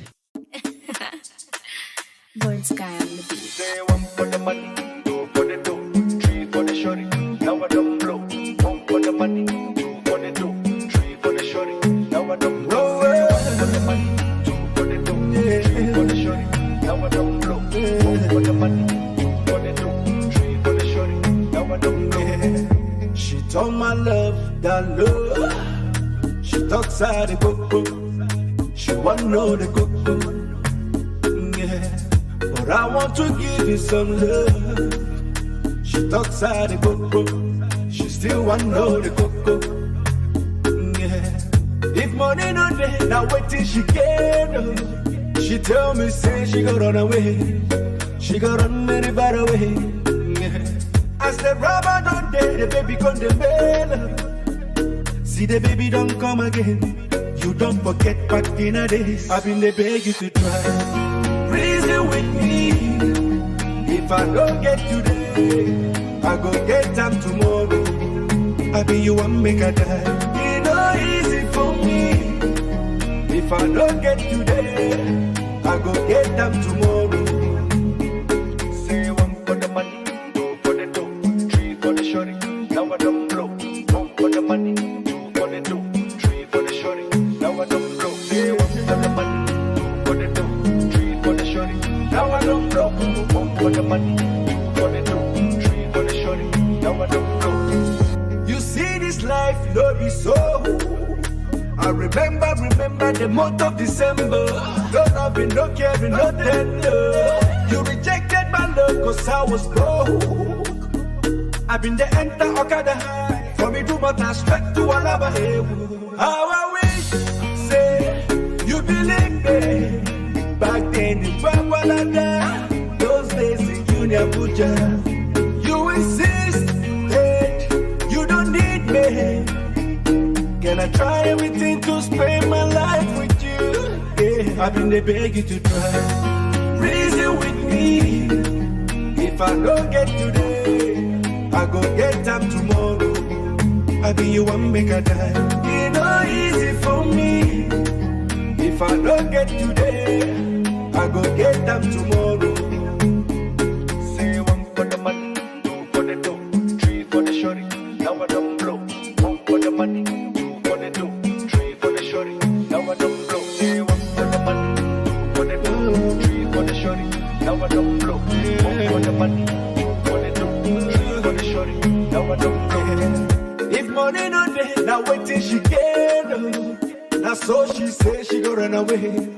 Bird Sky on the beat. Say one for the money, two for the dough, three for the shorty. Now I don't blow. One for the money, two for the dough, three for the shorty. Now I don't blow. One for the money, two for the dough, three for the shorty. Now I don't blow. One for the money, two for the dough, three for the shorty. Now I don't blow. She told my love that love. She talks out the cocoa. She want know the cocoa. But I want to give you some love. She talks out the cocoa. She still want know the cocoa. If money no day, now wait till she get up. She tell me say she go run away. She go run very far away. As the rubber don't day, the baby come the mail. See the baby don't come again. You don't forget back in the days. I've been the beg you to try. Reason with me. If I don't get today, I go get them tomorrow. I be you one make a die. It no easy for me. If I don't get today, I go get them tomorrow. Say one for the money, two for the dough, three for the shorty. Now I don't blow. One for the money, two for the dough, three for the shorty. Now I don't blow. Say one for the money, two for the dough, three for the shorty. Now I don't blow. One for the money, two for the dough, three for the shorty. Now I don't blow. You see this life, love is so. I remember the month of December. No loving, no caring, no tender. You rejected my love cause I was broke. I've been the enter Okada high. From me to Mata straight to Alaba. How I wish, say, you believe me. Back then in Bangladesh, those days in Junior Abuja. You insist, hey, you don't need me. Can I try everything to spend my life with you? Yeah, I've been the beg you to try. Reason with me. If I don't get today, I go get them tomorrow. I be you one make a die. It no easy for me. If I don't get today, I go get them tomorrow. Say one for the money, two for the dough, three for the shorty. Now I don't blow. One for the money, two for the dough, three for the shorty. Now I don't blow. Say one for the money, two for the dough, three for the shorty. Now I don't blow. One for the money, two for the dough, three for the shorty. Now I don't blow. If money no day, now wait till she get up. Now so she say she go run away.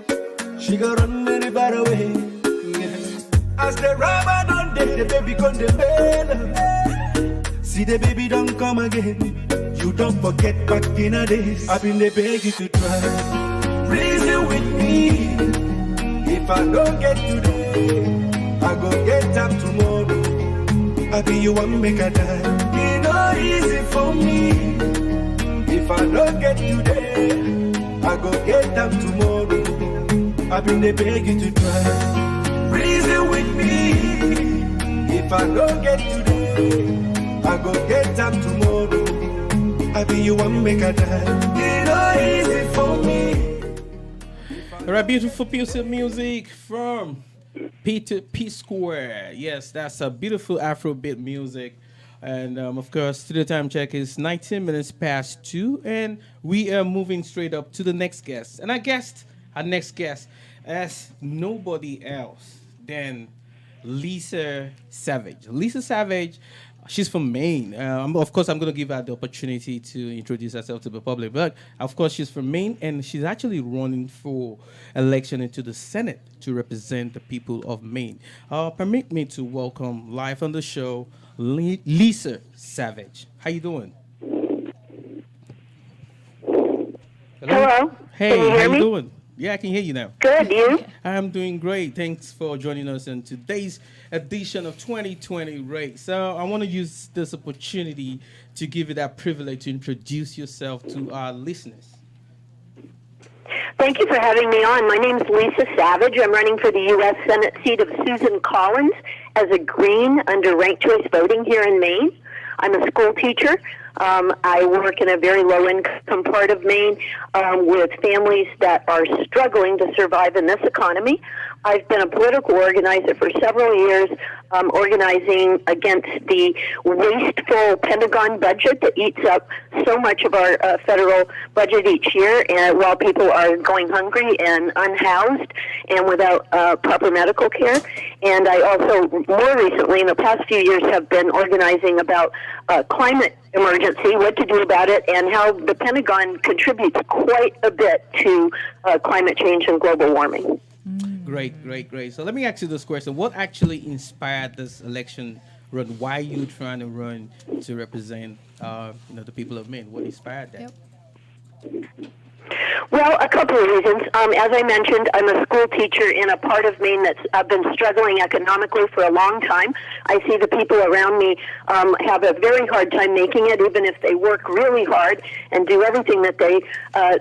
She go run very far away. Yeah. As the rubber don't dead, the baby con the bell. See the baby don't come again. You don't forget back in the days. I've been the beg you to try. Reason with me. If I don't get today, I go get up tomorrow. I be you one make a die. It no easy for me. If I don't get today, I go get up tomorrow. I've been the beg you to try. Reason with me. If I don't get today, I go get up tomorrow. I be you one make a time. It no easy for me. All right, beautiful piece of music from P2P2. Yes, that's a beautiful Afrobeat music. And of course, studio time check is 19 minutes past 2, and we are moving straight up to the next guest. And our next guest, is nobody else than Lisa Savage. Lisa Savage, she's from Maine. Of course, I'm going to give her the opportunity to introduce herself to the public. But of course, she's from Maine, and she's actually running for election into the Senate to represent the people of Maine. Permit me to welcome live on the show, Lisa Savage. How you doing? Hello. Hey, Can you hear how me? you doing? Yeah, I can hear you now. Good, you? I'm doing great. Thanks for joining us in today's edition of 2020 Race. So I want to use this opportunity to give you that privilege to introduce yourself to our listeners. Thank you for having me on. My name is Lisa Savage. I'm running for the U.S. Senate seat of Susan Collins as a Green under ranked choice voting here in Maine. I'm a school teacher. I work in a very low-income part of Maine with families that are struggling to survive in this economy. I've been a political organizer for several years, organizing against the wasteful Pentagon budget that eats up so much of our federal budget each year, and while people are going hungry and unhoused and without proper medical care. And I also, more recently, in the past few years, have been organizing about climate emergency, what to do about it, and how the Pentagon contributes quite a bit to climate change and global warming. Great. So let me ask you this question. What actually inspired this election run? Why are you trying to run to represent the people of Maine? What inspired that? Yep. Well, a couple of reasons. As I mentioned, I'm a school teacher in a part of Maine that's been struggling economically for a long time. I see the people around me have a very hard time making it, even if they work really hard and do everything that they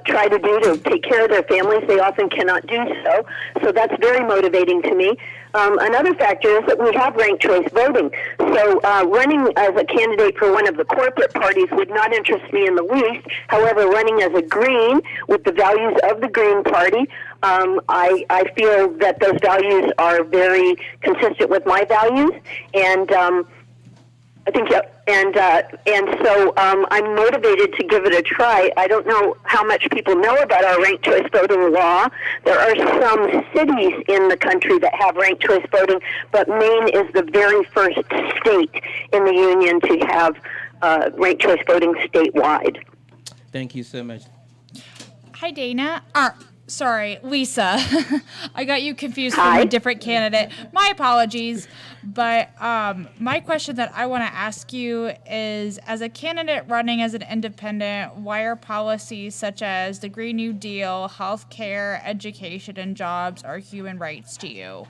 try to do to take care of their families. They often cannot do so. So that's very motivating to me. Another factor is that we have ranked choice voting. So running as a candidate for one of the corporate parties would not interest me in the least. However, running as a Green with the values of the Green Party, I feel that those values are very consistent with my values, and I think, and so I'm motivated to give it a try. I don't know how much people know about our ranked choice voting law. There are some cities in the country that have ranked choice voting, but Maine is the very first state in the union to have ranked choice voting statewide. Thank you so much. Hi, Dana. Sorry, Lisa. I got you confused Hi. from a different candidate. My apologies. But my question that I want to ask you is, as a candidate running as an independent, why are policies such as the Green New Deal, healthcare, education, and jobs are human rights to you?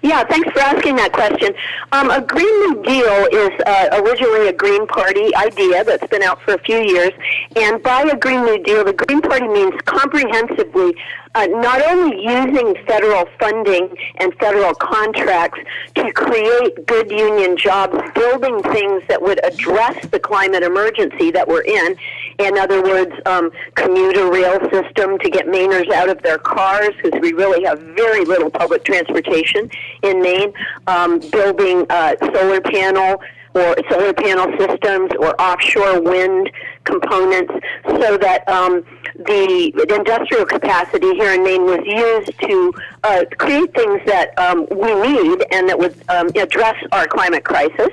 Yeah, thanks for asking that question. A Green New Deal is originally a Green Party idea that's been out for a few years. And by a Green New Deal, the Green Party means comprehensively not only using federal funding and federal contracts to create good union jobs, building things that would address the climate emergency that we're in other words, commuter rail system to get Mainers out of their cars, because we really have very little public transportation in Maine, building solar panel systems or offshore wind components, so that the industrial capacity here in Maine was used to create things that we need and that would address our climate crisis.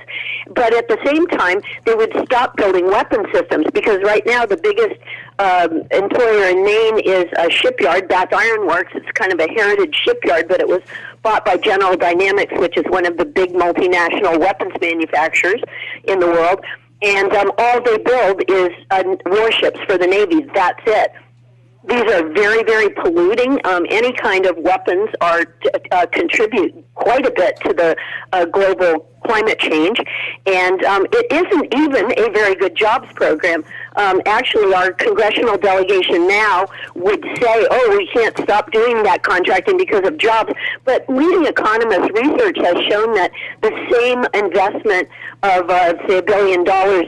But at the same time, they would stop building weapon systems, because right now the biggest employer in Maine is a shipyard, Bath Iron Works. It's kind of a heritage shipyard, but it was bought by General Dynamics, which is one of the big multinational weapons manufacturers in the world. And all they build is warships for the Navy. That's it. These are very, very polluting. Any kind of weapons contribute quite a bit to the global climate change, and it isn't even a very good jobs program. Actually, our congressional delegation now would say, oh, we can't stop doing that contracting because of jobs, but leading economist research has shown that the same investment of, say, $1 billion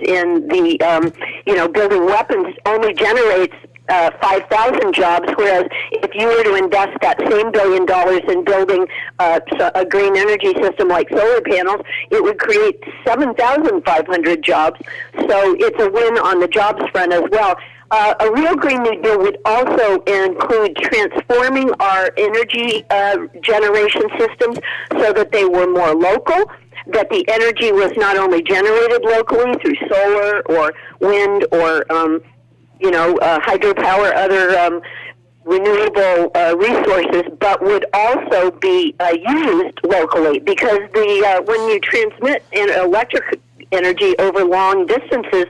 in the, building weapons only generates 5,000 jobs, whereas if you were to invest that same $1 billion in building a green energy system like solar panels, it would create 7,500 jobs. So it's a win on the jobs front as well. A real Green New Deal would also include transforming our energy generation systems so that they were more local, that the energy was not only generated locally through solar or wind or hydropower, other renewable resources, but would also be used locally, because when you transmit electric energy over long distances,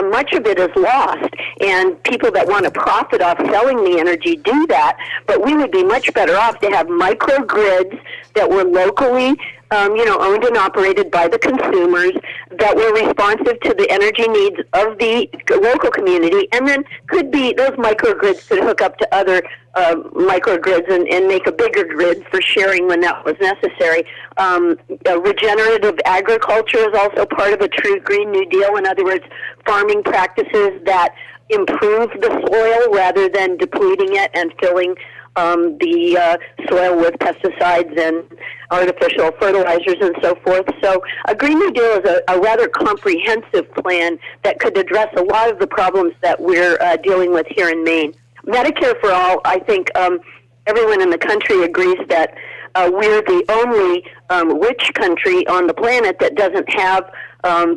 much of it is lost, and people that want to profit off selling the energy do that, but we would be much better off to have microgrids that were locally owned and operated by the consumers, that were responsive to the energy needs of the local community, and then those microgrids could hook up to other microgrids and make a bigger grid for sharing when that was necessary. Regenerative agriculture is also part of a true Green New Deal. In other words, farming practices that improve the soil rather than depleting it and filling the soil with pesticides and artificial fertilizers and so forth. So a Green New Deal is a rather comprehensive plan that could address a lot of the problems that we're dealing with here in Maine. Medicare for all, I think everyone in the country agrees that we're the only rich country on the planet that doesn't have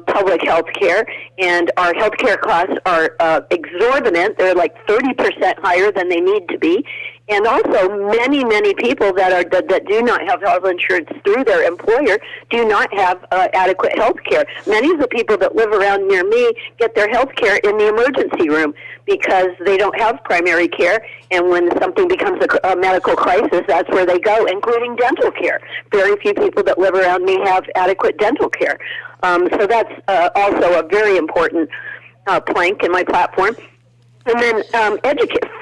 public health care, and our health care costs are exorbitant. They're like 30% higher than they need to be. And also, many, many people that do not have health insurance through their employer do not have adequate health care. Many of the people that live around near me get their health care in the emergency room because they don't have primary care, and when something becomes a medical crisis, that's where they go, including dental care. Very few people that live around me have adequate dental care. So that's also a very important plank in my platform. And then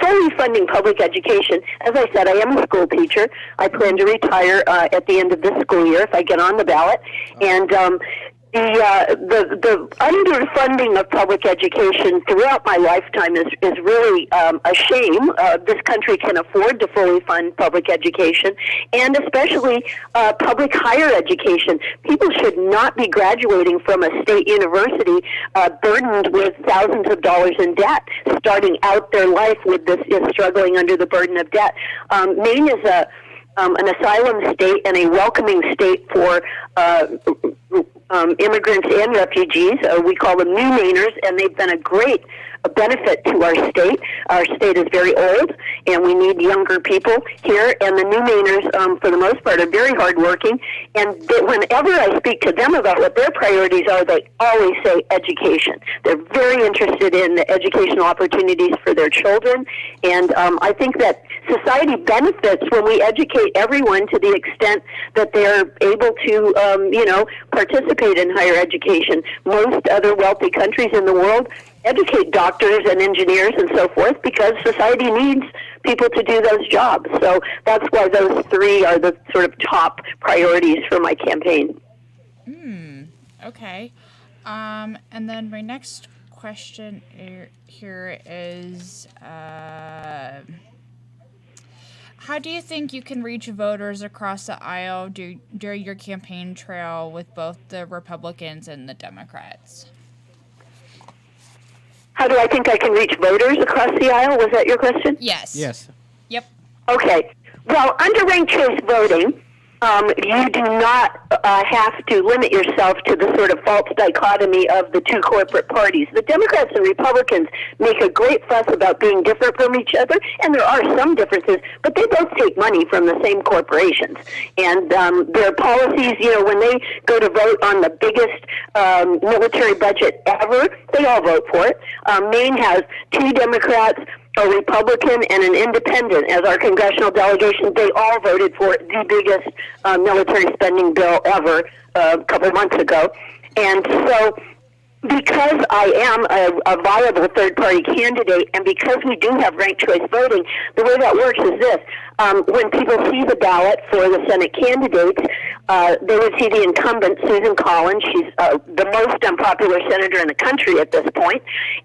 fully funding public education. As I said, I am a school teacher. I plan to retire at the end of this school year if I get on the ballot. And the underfunding of public education throughout my lifetime is really a shame. This country can afford to fully fund public education, and especially public higher education. People should not be graduating from a state university burdened with thousands of dollars in debt, starting out their life with this, struggling under the burden of debt. Maine is an asylum state and a welcoming state for immigrants and refugees. We call them new Mainers, and they've been a great benefit to our state. Our state is very old, and we need younger people here, and the new Mainers, for the most part, are very hardworking, and whenever I speak to them about what their priorities are, they always say education. They're very interested in the educational opportunities for their children, and I think that society benefits when we educate everyone to the extent that they're able to, participate in higher education. Most other wealthy countries in the world educate doctors and engineers and so forth because society needs people to do those jobs. So that's why those three are the sort of top priorities for my campaign. Okay. And then my next question here is, how do you think you can reach voters across the aisle during your campaign trail with both the Republicans and the Democrats? How do I think I can reach voters across the aisle? Was that your question? Yes. Yes. Yep. Okay. Well, under ranked choice voting, you do not have to limit yourself to the sort of false dichotomy of the two corporate parties. The Democrats and Republicans make a great fuss about being different from each other, and there are some differences, but they both take money from the same corporations. And their policies, when they go to vote on the biggest military budget ever, they all vote for it. Maine has 2 Democrats, a Republican, and an independent as our congressional delegation. They all voted for the biggest military spending bill ever a couple of months ago. And so because I am a viable third-party candidate, and because we do have ranked choice voting, the way that works is this. When people see the ballot for the Senate candidates, they would see the incumbent, Susan Collins. She's the most unpopular senator in the country at this point.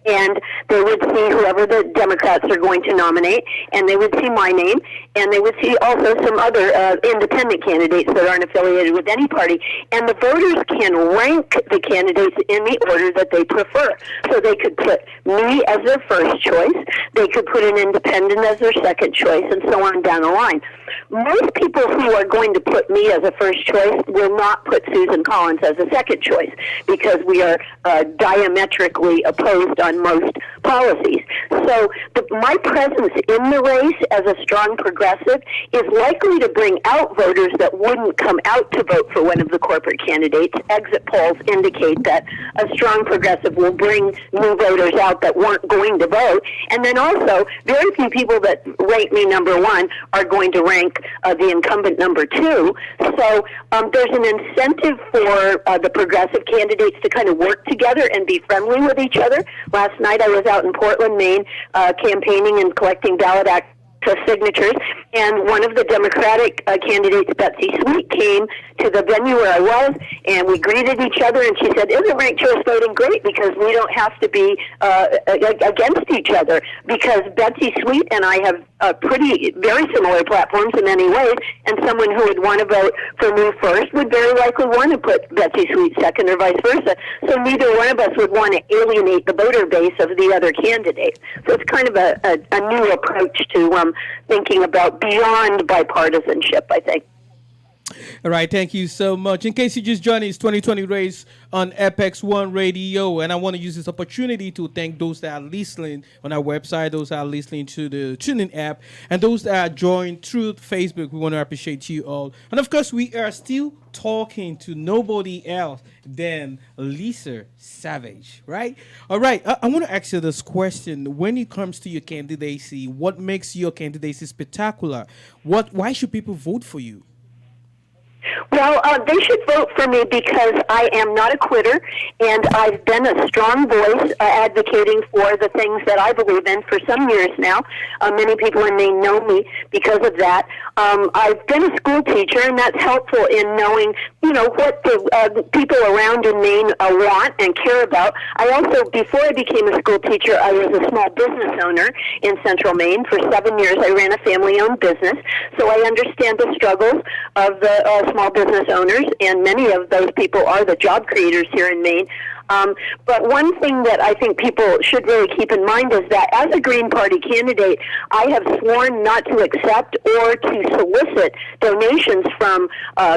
And they would see whoever the Democrats are going to nominate, and they would see my name, and they would see also some other independent candidates that aren't affiliated with any party. And the voters can rank the candidates in the order that they prefer. So they could put me as their first choice, they could put an independent as their second choice, and so on down the line. Most people who are going to put me as a first choice will not put Susan Collins as a second choice because we are diametrically opposed on most policies. So my presence in the race as a strong progressive is likely to bring out voters that wouldn't come out to vote for one of the corporate candidates. Exit polls indicate that a strong progressive will bring new voters out that weren't going to vote. And then also, very few people that rank me number 1 are going to rank the incumbent number 2. So there's an incentive for the progressive candidates to kind of work together and be friendly with each other. Last night I was out in Portland, Maine, campaigning and collecting ballot access signatures, and one of the Democratic candidates, Betsy Sweet, came to the venue where I was, and we greeted each other, and she said, "Isn't ranked choice voting great because we don't have to be against each other?" Because Betsy Sweet and I have very similar platforms in many ways, and someone who would want to vote for me first would very likely want to put Betsy Sweet second, or vice versa. So neither one of us would want to alienate the voter base of the other candidate. So it's kind of a new approach to thinking about beyond bipartisanship, I think. All right, thank you so much. In case you just joined, it's 2020 race on APEX1 Radio, and I want to use this opportunity to thank those that are listening on our website, those that are listening to the TuneIn app, and those that are joined through Facebook. We want to appreciate you all. And of course, we are still talking to nobody else than Lisa Savage, right? All right, I want to ask you this question. When it comes to your candidacy, what makes your candidacy spectacular? Why should people vote for you? Well, they should vote for me because I am not a quitter, and I've been a strong voice advocating for the things that I believe in for some years now. Many people in Maine know me because of that. I've been a school teacher, and that's helpful in knowing, what the people around in Maine want and care about. I also, before I became a school teacher, I was a small business owner in central Maine. For 7 years, I ran a family-owned business, so I understand the struggles of the small business owners, and many of those people are the job creators here in Maine. But one thing that I think people should really keep in mind is that as a Green Party candidate, I have sworn not to accept or to solicit donations from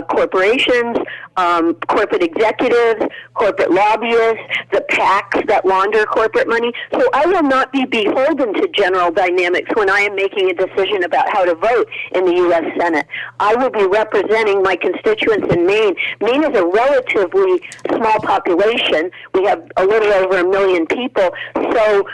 corporations, corporate executives, corporate lobbyists, the PACs that launder corporate money. So I will not be beholden to general dynamics when I am making a decision about how to vote in the U.S. Senate. I will be representing my constituents in Maine. Maine is a relatively small population. We have a little over 1 million people. So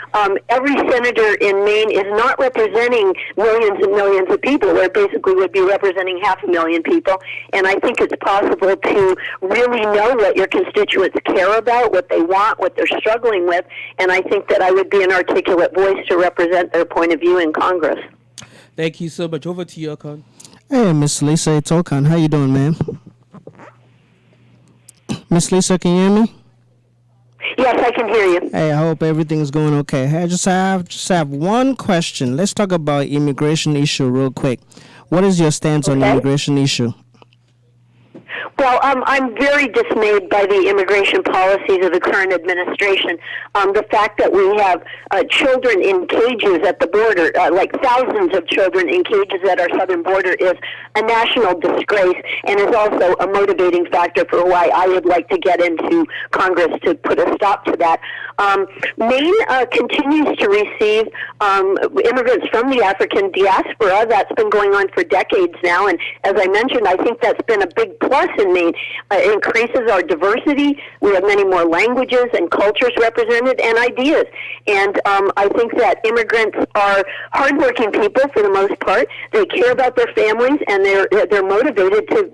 every senator in Maine is not representing millions and millions of people. They basically would be representing 500,000 people. And I think it's possible to really know what your constituents care about, what they want, what they're struggling with. And I think that I would be an articulate voice to represent their point of view in Congress. Thank you so much. Over to you, Okan. Hey, Miss Lisa, it's Okan. How you doing, man? Miss Lisa, can you hear me? Yes, I can hear you. Hey, I hope everything is going okay. Hey, I just have one question. Let's talk about immigration issue real quick. What is your stance on the immigration issue? Well, I'm very dismayed by the immigration policies of the current administration. The fact that we have children in cages at the border, like thousands of children in cages at our southern border, is a national disgrace and is also a motivating factor for why I would like to get into Congress to put a stop to that. Maine continues to receive immigrants from the African diaspora. That's been going on for decades now, and as I mentioned, I think that's been a big plus in Maine. It increases our diversity. We have many more languages and cultures represented and ideas. And I think that immigrants are hardworking people for the most part. They care about their families, and they're motivated to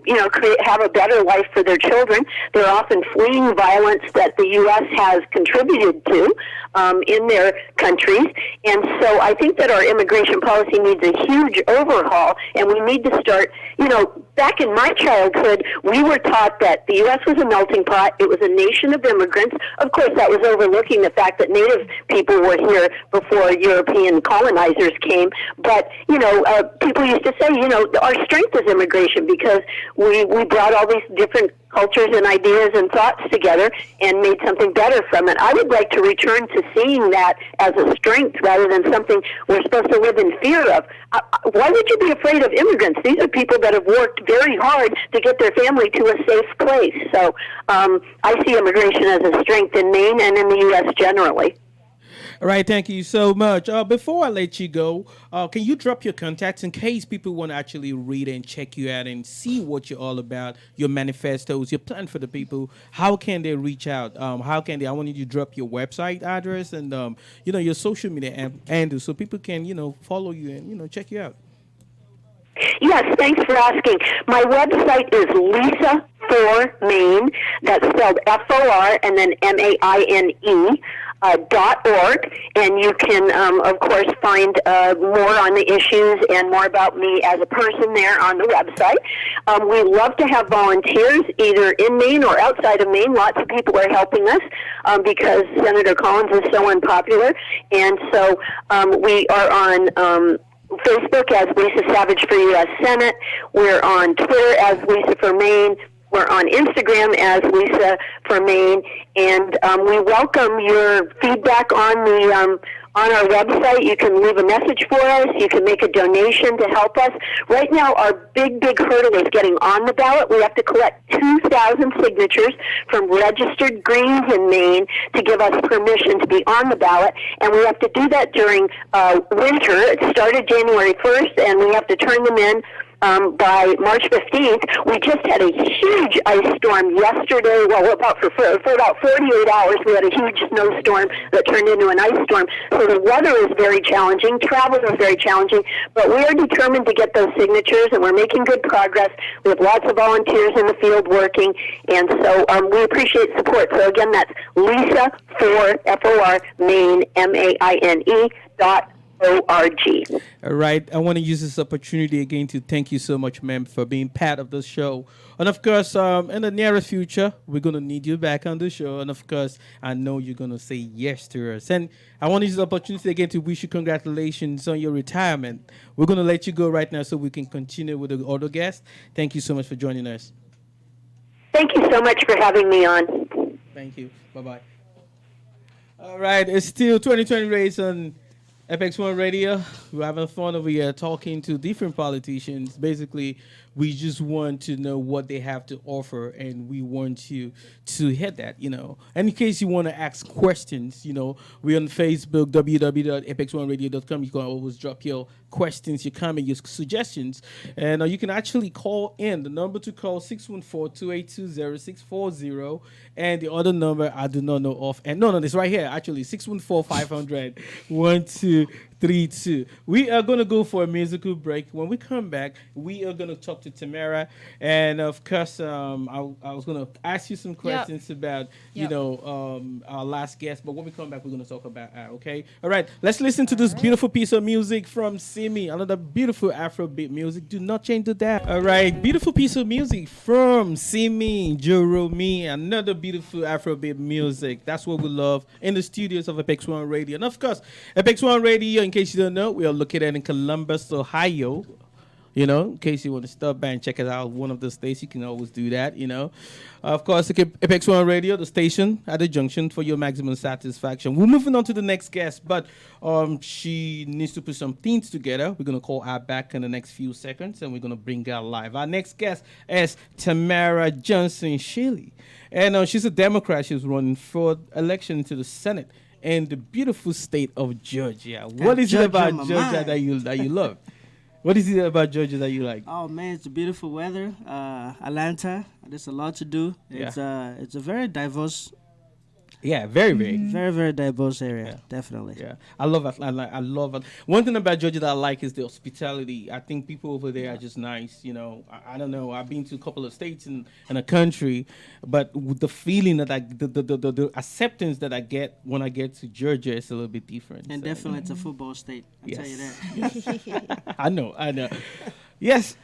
have a better life for their children. They're often fleeing violence that the U.S. has contributed to in their countries. And so I think that our immigration policy needs a huge overhaul, and we need to start, back in my childhood, we were taught that the U.S. was a melting pot. It was a nation of immigrants. Of course, that was overlooking the fact that Native people were here before European colonizers came. But, people used to say, our strength is immigration because we brought all these different cultures and ideas and thoughts together and made something better from it. I would like to return to seeing that as a strength rather than something we're supposed to live in fear of. Why would you be afraid of immigrants? These are people that have worked very hard to get their family to a safe place. So I see immigration as a strength in Maine and in the U.S. generally. All right, thank you so much. Before I let you go, can you drop your contacts in case people want to actually read and check you out and see what you're all about, your manifestos, your plan for the people? How can they reach out? I want you to drop your website address and, your social media handle so people can, follow you and, check you out. Yes, thanks for asking. My website is Lisa for Maine. That's spelled F-O-R and then M-A-I-N-E. .org, and you can, of course, find more on the issues and more about me as a person there on the website. We love to have volunteers, either in Maine or outside of Maine. Lots of people are helping us because Senator Collins is so unpopular, and so we are on Facebook as Lisa Savage for U.S. Senate. We're on Twitter as Lisa for Maine. We're on Instagram as Lisa for Maine, and we welcome your feedback on our website. You can leave a message for us. You can make a donation to help us. Right now, our big hurdle is getting on the ballot. We have to collect 2,000 signatures from registered Greens in Maine to give us permission to be on the ballot, and we have to do that during winter. It started January 1st, and we have to turn them in by March 15th. We just had a huge ice storm yesterday. Well, for about 48 hours, we had a huge snowstorm that turned into an ice storm. So the weather is very challenging. Travel is very challenging. But we are determined to get those signatures, and we're making good progress. We have lots of volunteers in the field working, and so we appreciate support. So again, that's Lisa for F-O-R Maine, M-A-I-N-E .org. All right. I want to use this opportunity again to thank you so much, ma'am, for being part of the show. And of course, in the nearest future, we're going to need you back on the show. And of course, I know you're going to say yes to us. And I want to use the opportunity again to wish you congratulations on your retirement. We're going to let you go right now so we can continue with the other guests. Thank you so much for joining us. Thank you so much for having me on. Thank you. Bye-bye. All right. It's still 2020 race on APEX1 Radio. We're having fun over here talking to different politicians. Basically, we just want to know what they have to offer, and we want you to hit that, And in case you want to ask questions, we're on Facebook, www.apex1radio.com. You can always drop your questions, your comments, your suggestions. And you can actually call in. The number to call, 614-282-0640. And the other number, I do not know off. And no, it's right here, actually, 614-500-1232. We are going to go for a musical break. When we come back, we are going to talk to Tamara. And, of course, I was going to ask you some questions about, our last guest. But when we come back, we're going to talk about okay? All right, let's listen to this beautiful piece of music from Simi, another beautiful Afrobeat music. Do not change the dial. All right, beautiful piece of music from Simi, Joromi, another beautiful Afrobeat music. That's what we love in the studios of APEX1 Radio. And, of course, APEX1 Radio, in case you don't know, we are located in Columbus, Ohio. You know, in case you want to stop by and check it out one of the states, you can always do that, you know. Of course, the APEX1 Radio, the station at the junction for your maximum satisfaction. We're moving on to the next guest, but she needs to put some things together. We're going to call her back in the next few seconds, and we're going to bring her live. Our next guest is Tamara Johnson Shelley. And she's a Democrat. She's running for election to the Senate in the beautiful state of Georgia. What is it about Georgia that you love? What is it about Georgia that you like? Oh man, it's the beautiful weather. Atlanta, there's a lot to do. It's a very diverse. Yeah, very very diverse area. Definitely. Yeah, I love Atlanta. I love it. One thing about Georgia that I like is the hospitality. I think people over there are just nice. You know, I don't know. I've been to a couple of states in a country, but with the feeling that the acceptance that I get when I get to Georgia is a little bit different. And definitely, it's a football state. I'll tell you that. Yes. I know. Yes,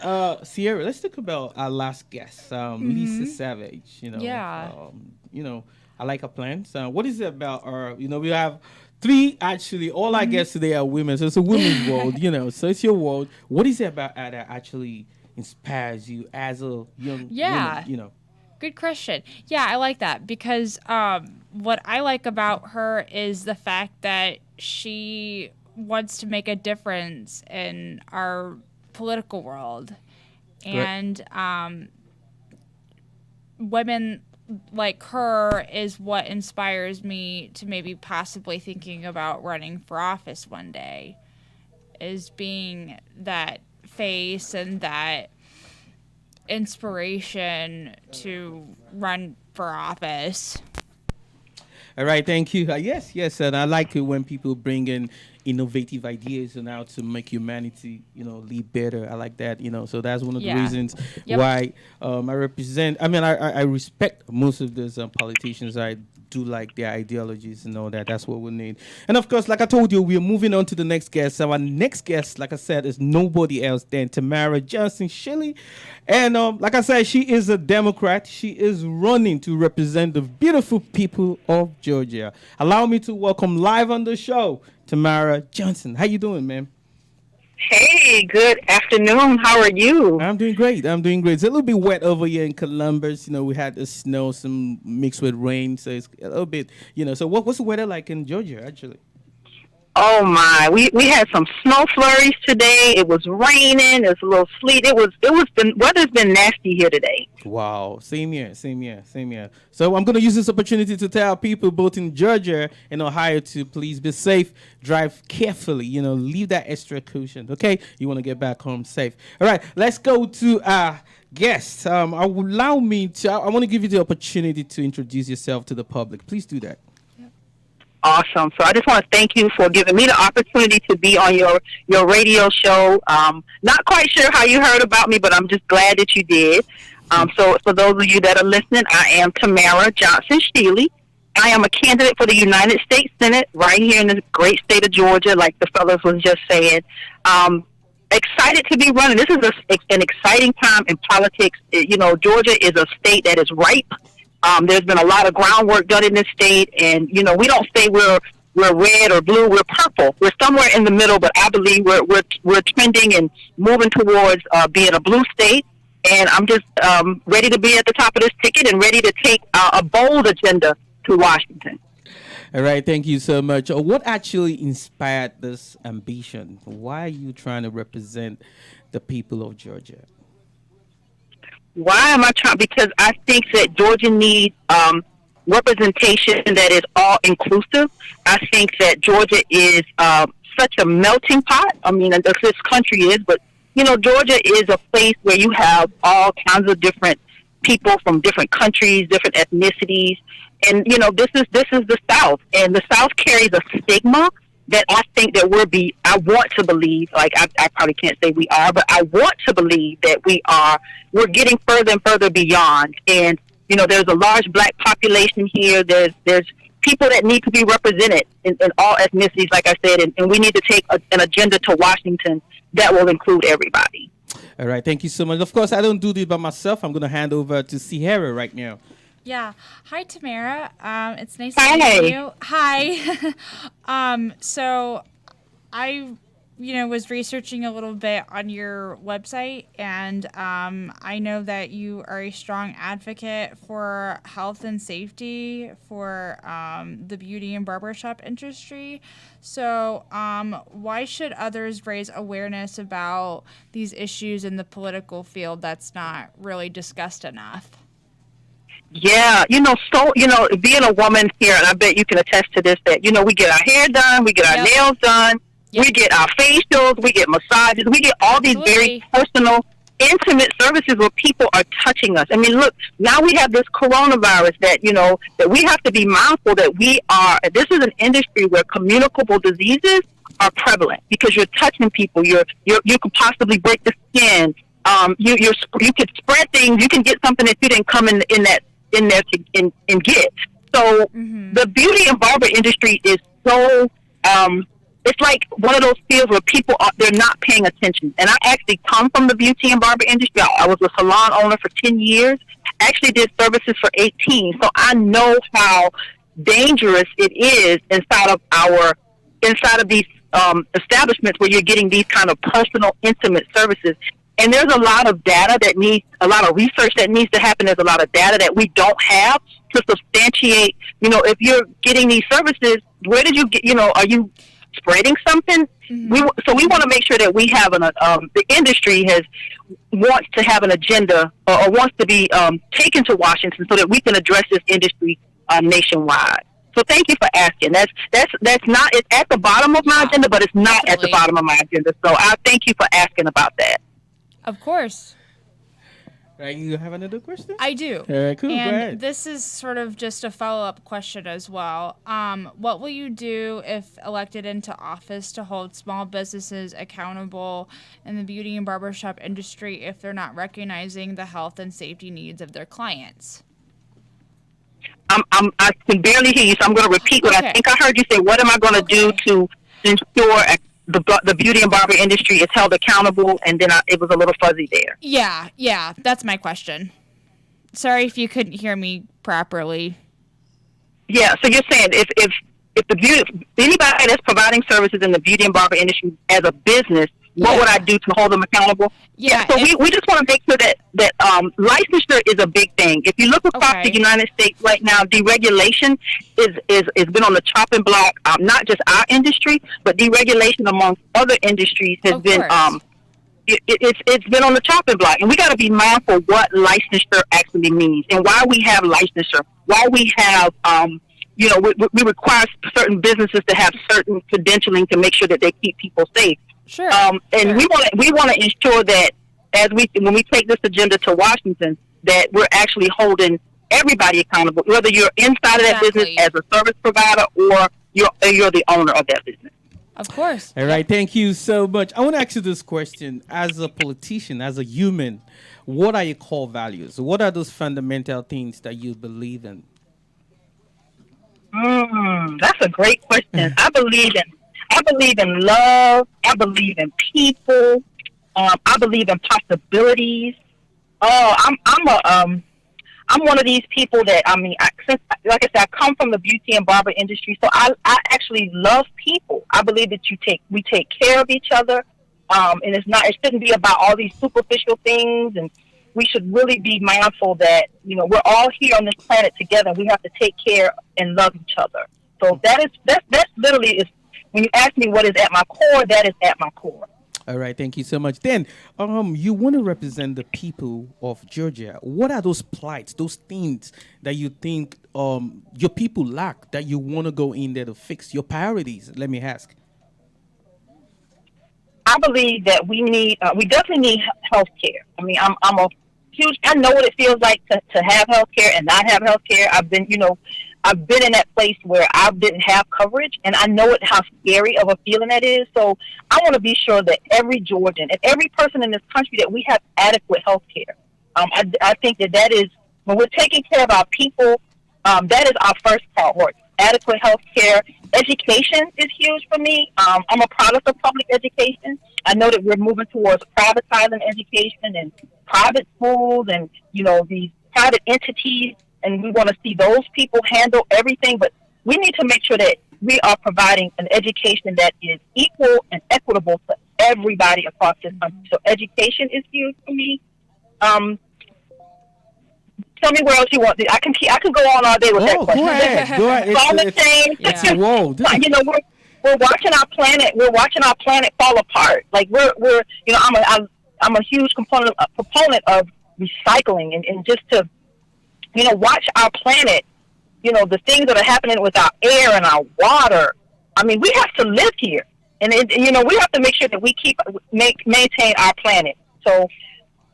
Sierra. Let's talk about our last guest, Lisa Savage. You know. Yeah. You know. I like her plans. What is it about her? You know, we have three, actually, all our guests today are women. So it's a women's world, you know. So it's your world. What is it about her that actually inspires you as a young woman, you know? Good question. Yeah, I like that because what I like about her is the fact that she wants to make a difference in our political world. And women like her is what inspires me to maybe possibly thinking about running for office one day, is being that face and that inspiration to run for office. All right, thank you. Yes, and I like it when people bring in innovative ideas and how to make humanity, you know, live better. I like that, you know. So that's one of the reasons why I represent. I mean, I respect most of those politicians. I do like their ideologies and all that. That's what we need. And of course, like I told you, we are moving on to the next guest. So our next guest, like I said, is nobody else than Tamara Johnson Shelley. And like I said, she is a Democrat. She is running to represent the beautiful people of Georgia. Allow me to welcome live on the show Tamara Johnson. How you doing, ma'am? Hey, good afternoon. How are you? I'm doing great. It's a little bit wet over here in Columbus. You know, we had the snow, some mixed with rain, so it's a little bit, you know. So what's the weather like in Georgia, actually? Oh my, we had some snow flurries today. It was raining. It was a little sleet. The weather's been nasty here today. Wow, same here. So I'm going to use this opportunity to tell people both in Georgia and Ohio to please be safe, drive carefully, you know, leave that extra caution, okay? You want to get back home safe. All right, let's go to our guest. I want to give you the opportunity to introduce yourself to the public. Please do that. Awesome. So I just want to thank you for giving me the opportunity to be on your radio show. Not quite sure how you heard about me, but I'm just glad that you did. So for those of you that are listening, I am Tamara Johnson Shelley. I am a candidate for the United States Senate right here in the great state of Georgia, like the fellas was just saying. Excited to be running. This is an exciting time in politics. You know, Georgia is a state that is ripe. There's been a lot of groundwork done in this state, and you know, we don't say we're red or blue. We're purple. We're somewhere in the middle, but I believe we're trending and moving towards being a blue state. And I'm just ready to be at the top of this ticket and ready to take a bold agenda to Washington. All right, thank you so much. What actually inspired this ambition? Why are you trying to represent the people of Georgia? Why am I trying? Because I think that Georgia needs representation that is all inclusive. I think that Georgia is such a melting pot. I mean, this country is, but you know, Georgia is a place where you have all kinds of different people from different countries, different ethnicities, and you know, this is the South, and the South carries a stigma that I think that I want to believe, like I probably can't say we are, but I want to believe that we're getting further and further beyond. And, you know, there's a large black population here. There's people that need to be represented in all ethnicities, like I said, and we need to take an agenda to Washington that will include everybody. All right. Thank you so much. Of course, I don't do this by myself. I'm going to hand over to Sierra right now. Yeah. Hi, Tamara. It's nice to meet you. Hi. So I was researching a little bit on your website, and I know that you are a strong advocate for health and safety for the beauty and barbershop industry. So why should others raise awareness about these issues in the political field that's not really discussed enough? Yeah, being a woman here, and I bet you can attest to this, that, we get our hair done, we get our nails done, we get our facials, we get massages, we get all these very personal, intimate services where people are touching us. I mean, look, now we have this coronavirus that, that we have to be mindful that this is an industry where communicable diseases are prevalent because you're touching people, you could possibly break the skin, you could spread things, you can get something that you didn't come in there to get. So the beauty and barber industry is so it's like one of those fields where people they're not paying attention. And I actually come from the beauty and barber industry. I was a salon owner for 10 years. Actually did services for 18. So I know how dangerous it is inside of these establishments where you're getting these kind of personal, intimate services. And there's a lot of data a lot of research that needs to happen. There's a lot of data that we don't have to substantiate, if you're getting these services, where did you get, are you spreading something? So we want to make sure that we have the industry wants to have an agenda or wants to be taken to Washington so that we can address this industry nationwide. So thank you for asking. That's not, it's at the bottom of my agenda, but it's not at the bottom of my agenda. So I thank you for asking about that. Of course. Right, you have another question? I do. All right, cool. And go ahead. this is sort of just a follow-up question as well. What will you do if elected into office to hold small businesses accountable in the beauty and barbershop industry if they're not recognizing the health and safety needs of their clients? I can barely hear you, so I'm going to repeat what I think I heard you say. What am I going to do to ensure the beauty and barber industry is held accountable? And then it was a little fuzzy there. Yeah, that's my question. Sorry if you couldn't hear me properly. Yeah, so you're saying if anybody that's providing services in the beauty and barber industry as a business, what would I do to hold them accountable? Yeah, so we just want to make sure that licensure is a big thing. If you look across the United States right now, deregulation is been on the chopping block. Not just our industry, but deregulation among other industries has been it's been on the chopping block, and we got to be mindful what licensure actually means and why we have licensure. Why we have we require certain businesses to have certain credentialing to make sure that they keep people safe. Sure. And we want to ensure that when we take this agenda to Washington, that we're actually holding everybody accountable, whether you're inside of that business as a service provider or you're the owner of that business. Of course. All right. Thank you so much. I want to ask you this question: as a politician, as a human, what are your core values? What are those fundamental things that you believe in? That's a great question. I believe in love. I believe in people. I believe in possibilities. I'm one of these people that like I said, I come from the beauty and barber industry, so I actually love people. I believe that we take care of each other, and it shouldn't be about all these superficial things, and we should really be mindful that we're all here on this planet together. We have to take care and love each other. So that's literally is. When you ask me what is at my core, that is at my core. All right, thank you so much. Then, you want to represent the people of Georgia. What are those plights, those things that you think your people lack that you want to go in there to fix? Your priorities, let me ask. I believe that we definitely need health care. I mean, I know what it feels like to have health care and not have health care. I've been in that place where I didn't have coverage, and I know how scary of a feeling that is. So I want to be sure that every Georgian and every person in this country that we have adequate health care. I think that is, when we're taking care of our people, that is our first priority. Adequate health care. Education is huge for me. I'm a product of public education. I know that we're moving towards privatizing education and private schools and, these private entities. And we want to see those people handle everything, but we need to make sure that we are providing an education that is equal and equitable to everybody across this country. So education is huge for me. Tell me where else you want. I can go on all day with that question. Go ahead. Go ahead. Climate change. It's a world. You know, we're watching our planet. We're watching our planet fall apart. Like we're you know, I'm a huge proponent of recycling and just to, you know, watch our planet. You know, the things that are happening with our air and our water. I mean, we have to live here, and you know, we have to make sure that we maintain our planet. So,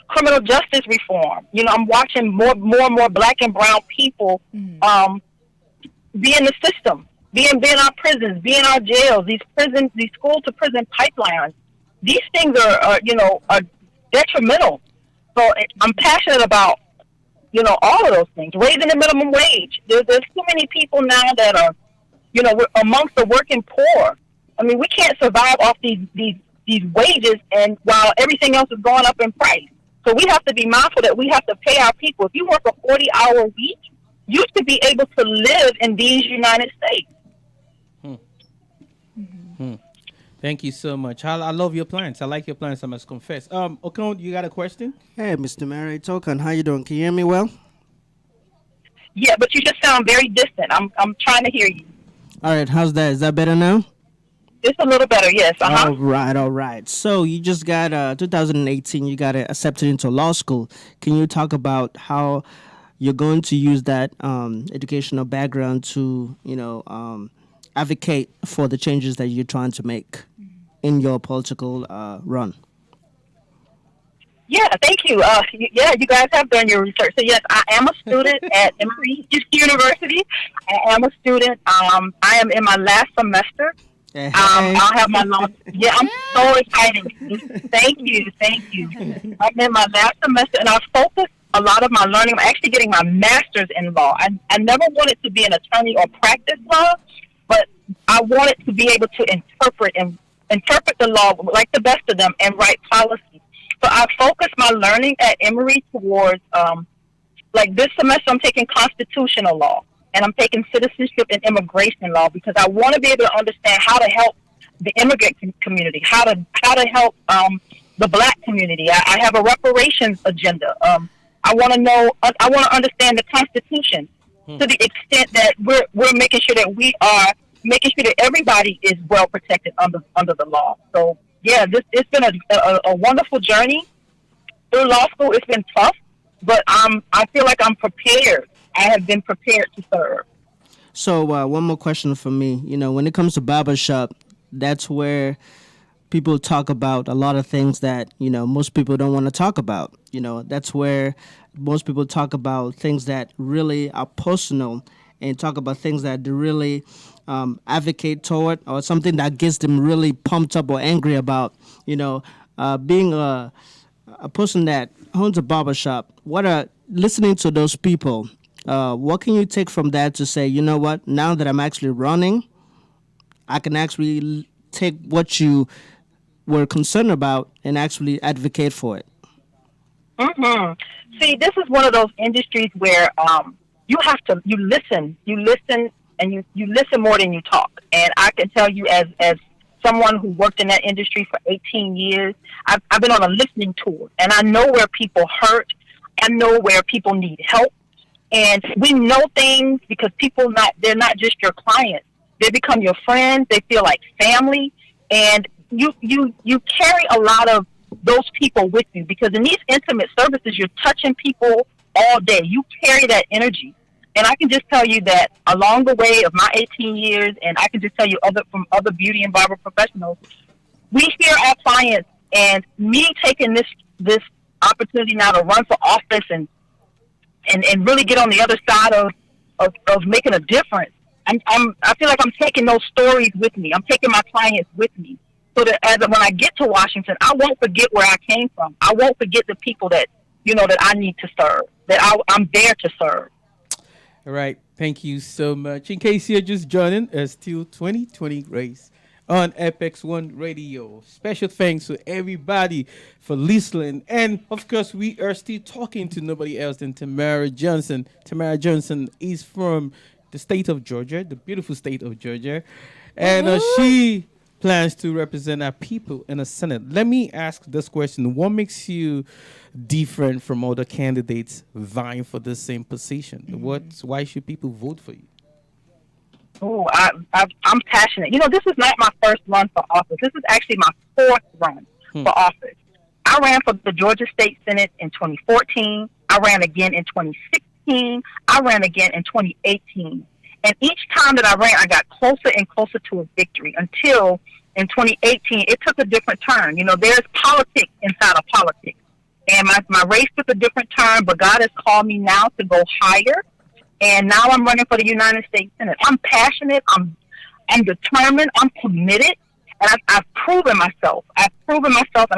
criminal justice reform. You know, I'm watching more and more Black and brown people be in the system, be in our prisons, be in our jails. These school to prison pipelines. These things are detrimental. So I'm passionate about, you know, all of those things. Raising the minimum wage. There's too many people now that are, you know, we're amongst the working poor. I mean, we can't survive off these wages, and while everything else is going up in price. So we have to be mindful that we have to pay our people. If you work a 40-hour week, you should be able to live in these United States. Thank you so much. I love your plans. I like your plans, I must confess. Okon, you got a question? Hey, Mr. Mary, it's Okon. How you doing? Can you hear me well? Yeah, but you just sound very distant. I'm trying to hear you. All right, how's that? Is that better now? It's a little better, yes. All right. So you just got 2018. You got accepted into law school. Can you talk about how you're going to use that educational background to, you know, advocate for the changes that you're trying to make in your political run? Yeah, thank you. You guys have done your research. So yes, I am a student at Emory University. I am a student. I am in my last semester. I'll have my law. Yeah, I'm so excited. Thank you. I'm in my last semester, and I focus a lot of my learning. I'm actually getting my master's in law. I never wanted to be an attorney or practice law, but I wanted to be able to interpret the law like the best of them and write policy. So I focus my learning at Emory towards, like this semester, I'm taking constitutional law. And I'm taking citizenship and immigration law because I want to be able to understand how to help the immigrant community, how to help the Black community. I have a reparations agenda. I want to understand the Constitution to the extent that we're making sure that we are making sure that everybody is well protected under the law. So yeah, it's been a wonderful journey through law school. It's been tough, but I feel like I'm prepared. I have been prepared to serve. So one more question for me. You know, when it comes to barbershop, that's where people talk about a lot of things that, you know, most people don't want to talk about. You know, that's where most people talk about things that really are personal and talk about things that they really advocate toward or something that gets them really pumped up or angry about, you know, being a person that owns a barbershop. Listening to those people, what can you take from that to say, you know what, now that I'm actually running, I can actually take what you were concerned about and actually advocate for it? See, this is one of those industries where you listen, and you listen more than you talk. And I can tell you as someone who worked in that industry for 18 years, I've been on a listening tour, and I know where people hurt. I know where people need help. And we know things because they're not just your clients. They become your friends. They feel like family. And you carry a lot of those people with you because in these intimate services, you're touching people all day. You carry that energy. And I can just tell you that along the way of my 18 years, and I can just tell you from other beauty and barber professionals, we hear our clients, and me taking this opportunity now to run for office and really get on the other side of making a difference. I feel like I'm taking those stories with me. I'm taking my clients with me, so that when I get to Washington, I won't forget where I came from. I won't forget the people that that I need to serve. That I'm there to serve. All right, thank you so much. In case you're just joining, it's still 2020 race on APEX1 Radio. Special thanks to everybody for listening. And, of course, we are still talking to nobody else than Tamara Johnson. Tamara Johnson is from the state of Georgia, the beautiful state of Georgia, and she plans to represent our people in the Senate. Let me ask this question: what makes you different from other candidates vying for the same position? Why should people vote for you? Oh, I'm passionate. You know, this is not my first run for office. This is actually my fourth run for office. I ran for the Georgia State Senate in 2014. I ran again in 2016. I ran again in 2018. And each time that I ran, I got closer and closer to a victory until in 2018, it took a different turn. You know, there's politics inside of politics. And my race took a different turn, but God has called me now to go higher. And now I'm running for the United States Senate. I'm passionate. I'm determined. I'm committed. And I've proven myself. And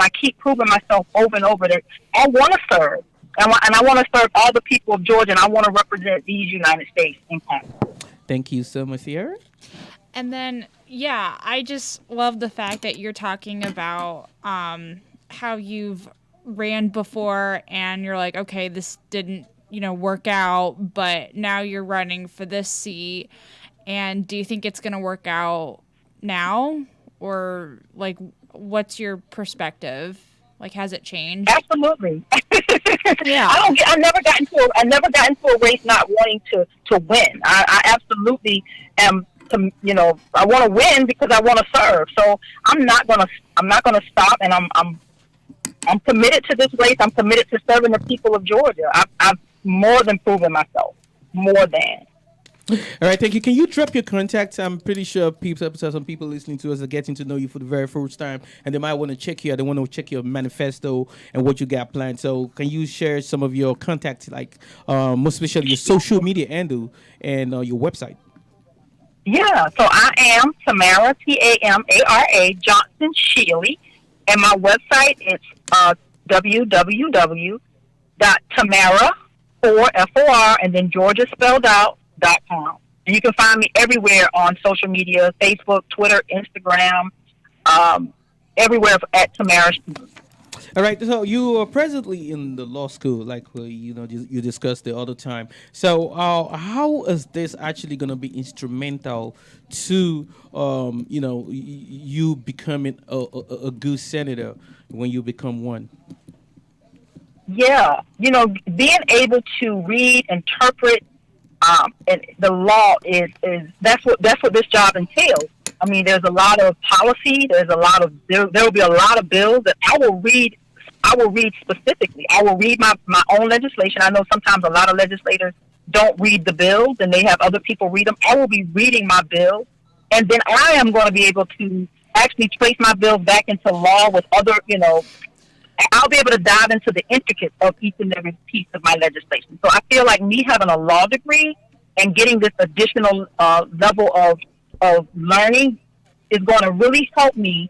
I keep proving myself over and over that I want to serve. And I want to serve all the people of Georgia, and I want to represent these United States in Congress. Thank you so much, Sierra. And then, yeah, I just love the fact that you're talking about how you've ran before and you're like, okay, this didn't, work out, but now you're running for this seat. And do you think it's going to work out now? Or, like, what's your perspective? Like, has it changed? Absolutely. Yeah. I never got into a race not wanting to win. I absolutely am. I want to win because I want to serve. So I'm not gonna stop, and I'm committed to this race. I'm committed to serving the people of Georgia. I've more than proven myself. More than. All right, thank you. Can you drop your contacts? I'm pretty sure some people listening to us are getting to know you for the very first time, and they might want to check you. They want to check your manifesto and what you got planned. So, can you share some of your contacts, like most especially your social media handle and your website? Yeah. So I am Tamara Tamara Johnson Shealy, and my website is www.tamara4 and then Georgia spelled out .com. And you can find me everywhere on social media, Facebook, Twitter, Instagram, everywhere at Tamara Shealy. All right, so you are presently in the law school, like you discussed the other time. So how is this actually going to be instrumental to you becoming a good senator when you become one? Yeah, being able to read, interpret, and the law is that's what this job entails. I mean, there's a lot of policy. There will be a lot of bills that I will read specifically. I will read my own legislation. I know sometimes a lot of legislators don't read the bills and they have other people read them. I will be reading my bill, and then I am going to be able to actually trace my bill back into law with other, I'll be able to dive into the intricacies of each and every piece of my legislation. So I feel like me having a law degree and getting this additional level of learning is going to really help me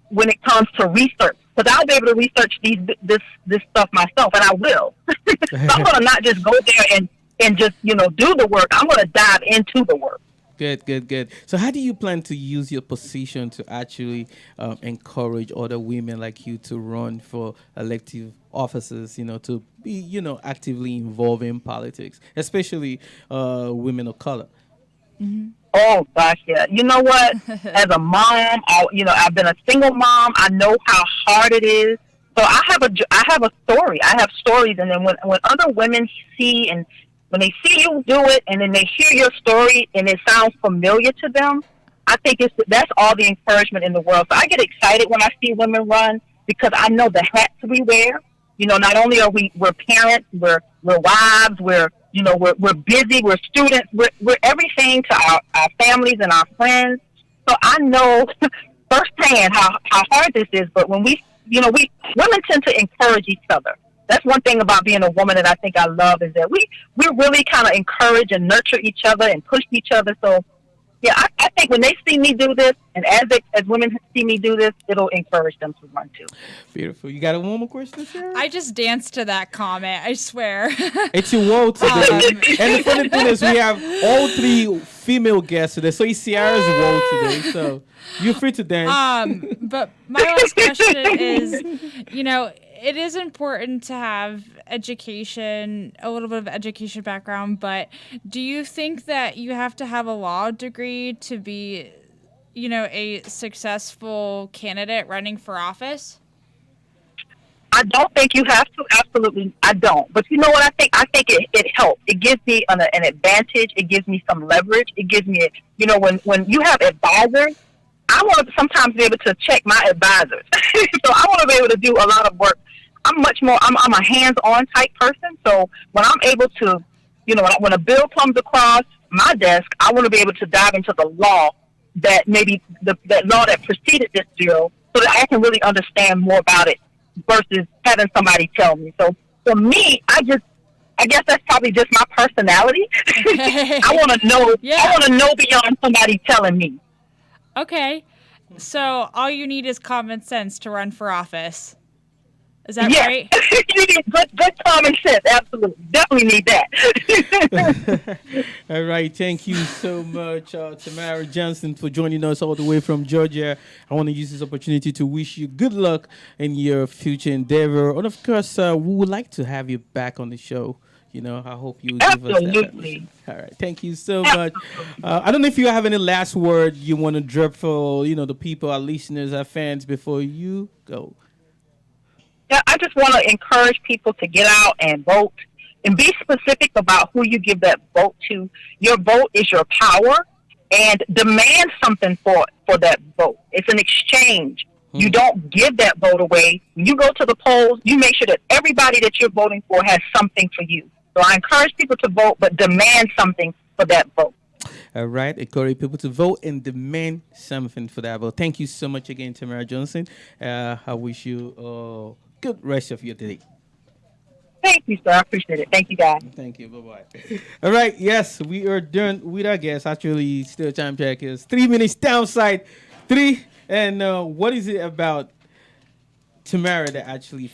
when it comes to research. Because I'll be able to research this stuff myself, and I will. So I'm going to not just go there and just, do the work. I'm going to dive into the work. Good. So how do you plan to use your position to actually encourage other women like you to run for elective offices, to be, actively involved in politics, especially women of color? Mm-hmm. Oh, gosh, yeah. You know what? As a mom, I've been a single mom. I know how hard it is. So I have a story. I have stories. And then when other women see and when they see you do it and then they hear your story and it sounds familiar to them, I think that's all the encouragement in the world. So I get excited when I see women run because I know the hats we wear. Not only are we're parents, we're wives, we're busy, we're students, we're everything to our families and our friends. So I know firsthand how hard this is. But when women tend to encourage each other. That's one thing about being a woman that I think I love is that we really kind of encourage and nurture each other and push each other. So, yeah, I think when they see me do this, and as women see me do this, it'll encourage them to run too. Beautiful. You got one more question, Sarah? I just danced to that comment. I swear. It's your world today. And the funny thing is we have all three female guests today. So it's Sierra's world today. So you're free to dance. But my last question is, it is important to have education, a little bit of education background, but do you think that you have to have a law degree to be, a successful candidate running for office? I don't think you have to. Absolutely, I don't. But you know what I think? I think it helps. It gives me an advantage. It gives me some leverage. It gives me, when you have advisors, I want to sometimes be able to check my advisors. So I want to be able to do a lot of work. I'm a hands-on type person. So when I'm able to, when a bill comes across my desk, I want to be able to dive into the law that maybe that law that preceded this bill so that I can really understand more about it versus having somebody tell me. So for me, I guess that's probably just my personality. I want to know. Yeah. I want to know beyond somebody telling me. Okay, so all you need is common sense to run for office. Is that right? You need good common sense. Absolutely, definitely need that. All right, thank you so much, Tamara Johnson, for joining us all the way from Georgia. I want to use this opportunity to wish you good luck in your future endeavor, and of course, we would like to have you back on the show. I hope you give us that. Absolutely. All right, thank you so much. I don't know if you have any last word you want to drop for the people, our listeners, our fans, before you go. Yeah, I just want to encourage people to get out and vote and be specific about who you give that vote to. Your vote is your power, and demand something for that vote. It's an exchange. You don't give that vote away. When you go to the polls, you make sure that everybody that you're voting for has something for you. So I encourage people to vote, but demand something for that vote. All right. Encourage people to vote and demand something for that vote. Thank you so much again, Tamara Johnson. I wish you a good rest of your day. Thank you, sir. I appreciate it. Thank you, guys. Thank you. Bye-bye. All right. Yes, we are done with our guests. Actually, still time check is 3 minutes downside. 3. And what is it about Tamara that actually,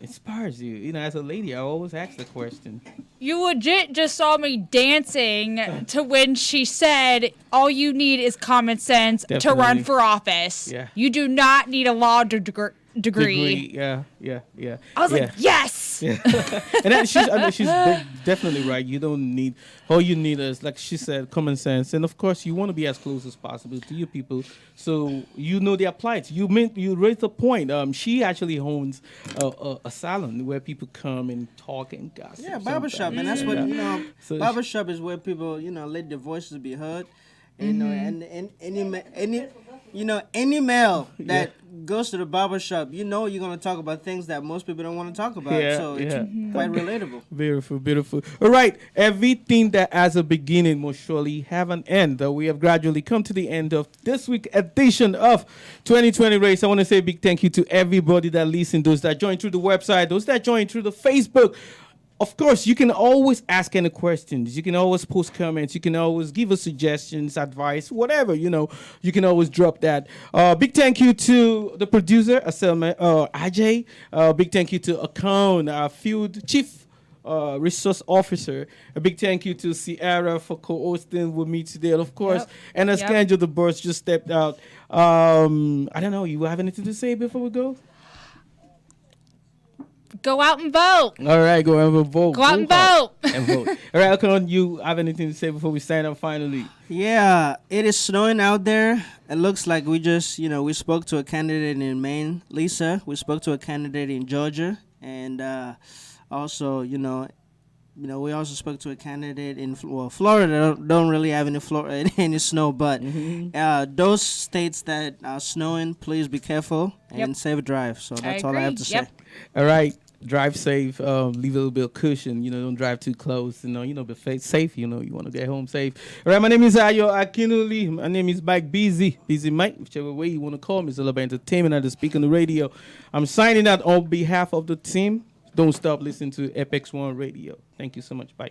inspires you? As a lady, I always ask the question. You legit just saw me dancing to when she said, all you need is common sense to run for office. Yeah. You do not need a law degree. Yeah. I was like, yes. Yeah. And she's definitely right. You don't need, all you need is, like she said, common sense. And of course, you want to be as close as possible to your people, so their plight. You raised the point. She actually owns a salon where people come and talk and gossip. Yeah, barbershop, and that's what So barbershop is where people let their voices be heard. And any male that goes to the barbershop, you're going to talk about things that most people don't want to talk about. It's quite relatable. Beautiful, beautiful. All right. Everything that has a beginning must surely have an end. We have gradually come to the end of this week's edition of 2020 Race. I want to say a big thank you to everybody that listened, those that joined through the website, those that joined through the Facebook. Of course, you can always ask any questions. You can always post comments. You can always give us suggestions, advice, whatever, you can always drop that. Big thank you to the producer, Ajay. Big thank you to Akon, our field chief resource officer. A big thank you to Sierra for co-hosting with me today. And of course, and as Kanjo the boss just stepped out. I don't know, you have anything to say before we go? Go out and vote. All right, go out and vote. Go out and vote. And vote. All right, Alcon, you have anything to say before we sign up finally? Yeah, it is snowing out there. It looks like we just, we spoke to a candidate in Maine, Lisa. We spoke to a candidate in Georgia. And also, we also spoke to a candidate in Florida. Don't really have any snow, but those states that are snowing, please be careful and safe drive. So that's all I have to say. All right. Drive safe, leave a little bit of cushion, don't drive too close, be safe, you want to get home safe. All right, my name is Ayo Akinuli. My name is Mike Busy Mike, whichever way you want to call me. It's all about entertainment and to speak on the radio. I'm signing out on behalf of the team. Don't stop listening to APEX1RADIO. Thank you so much. Bye.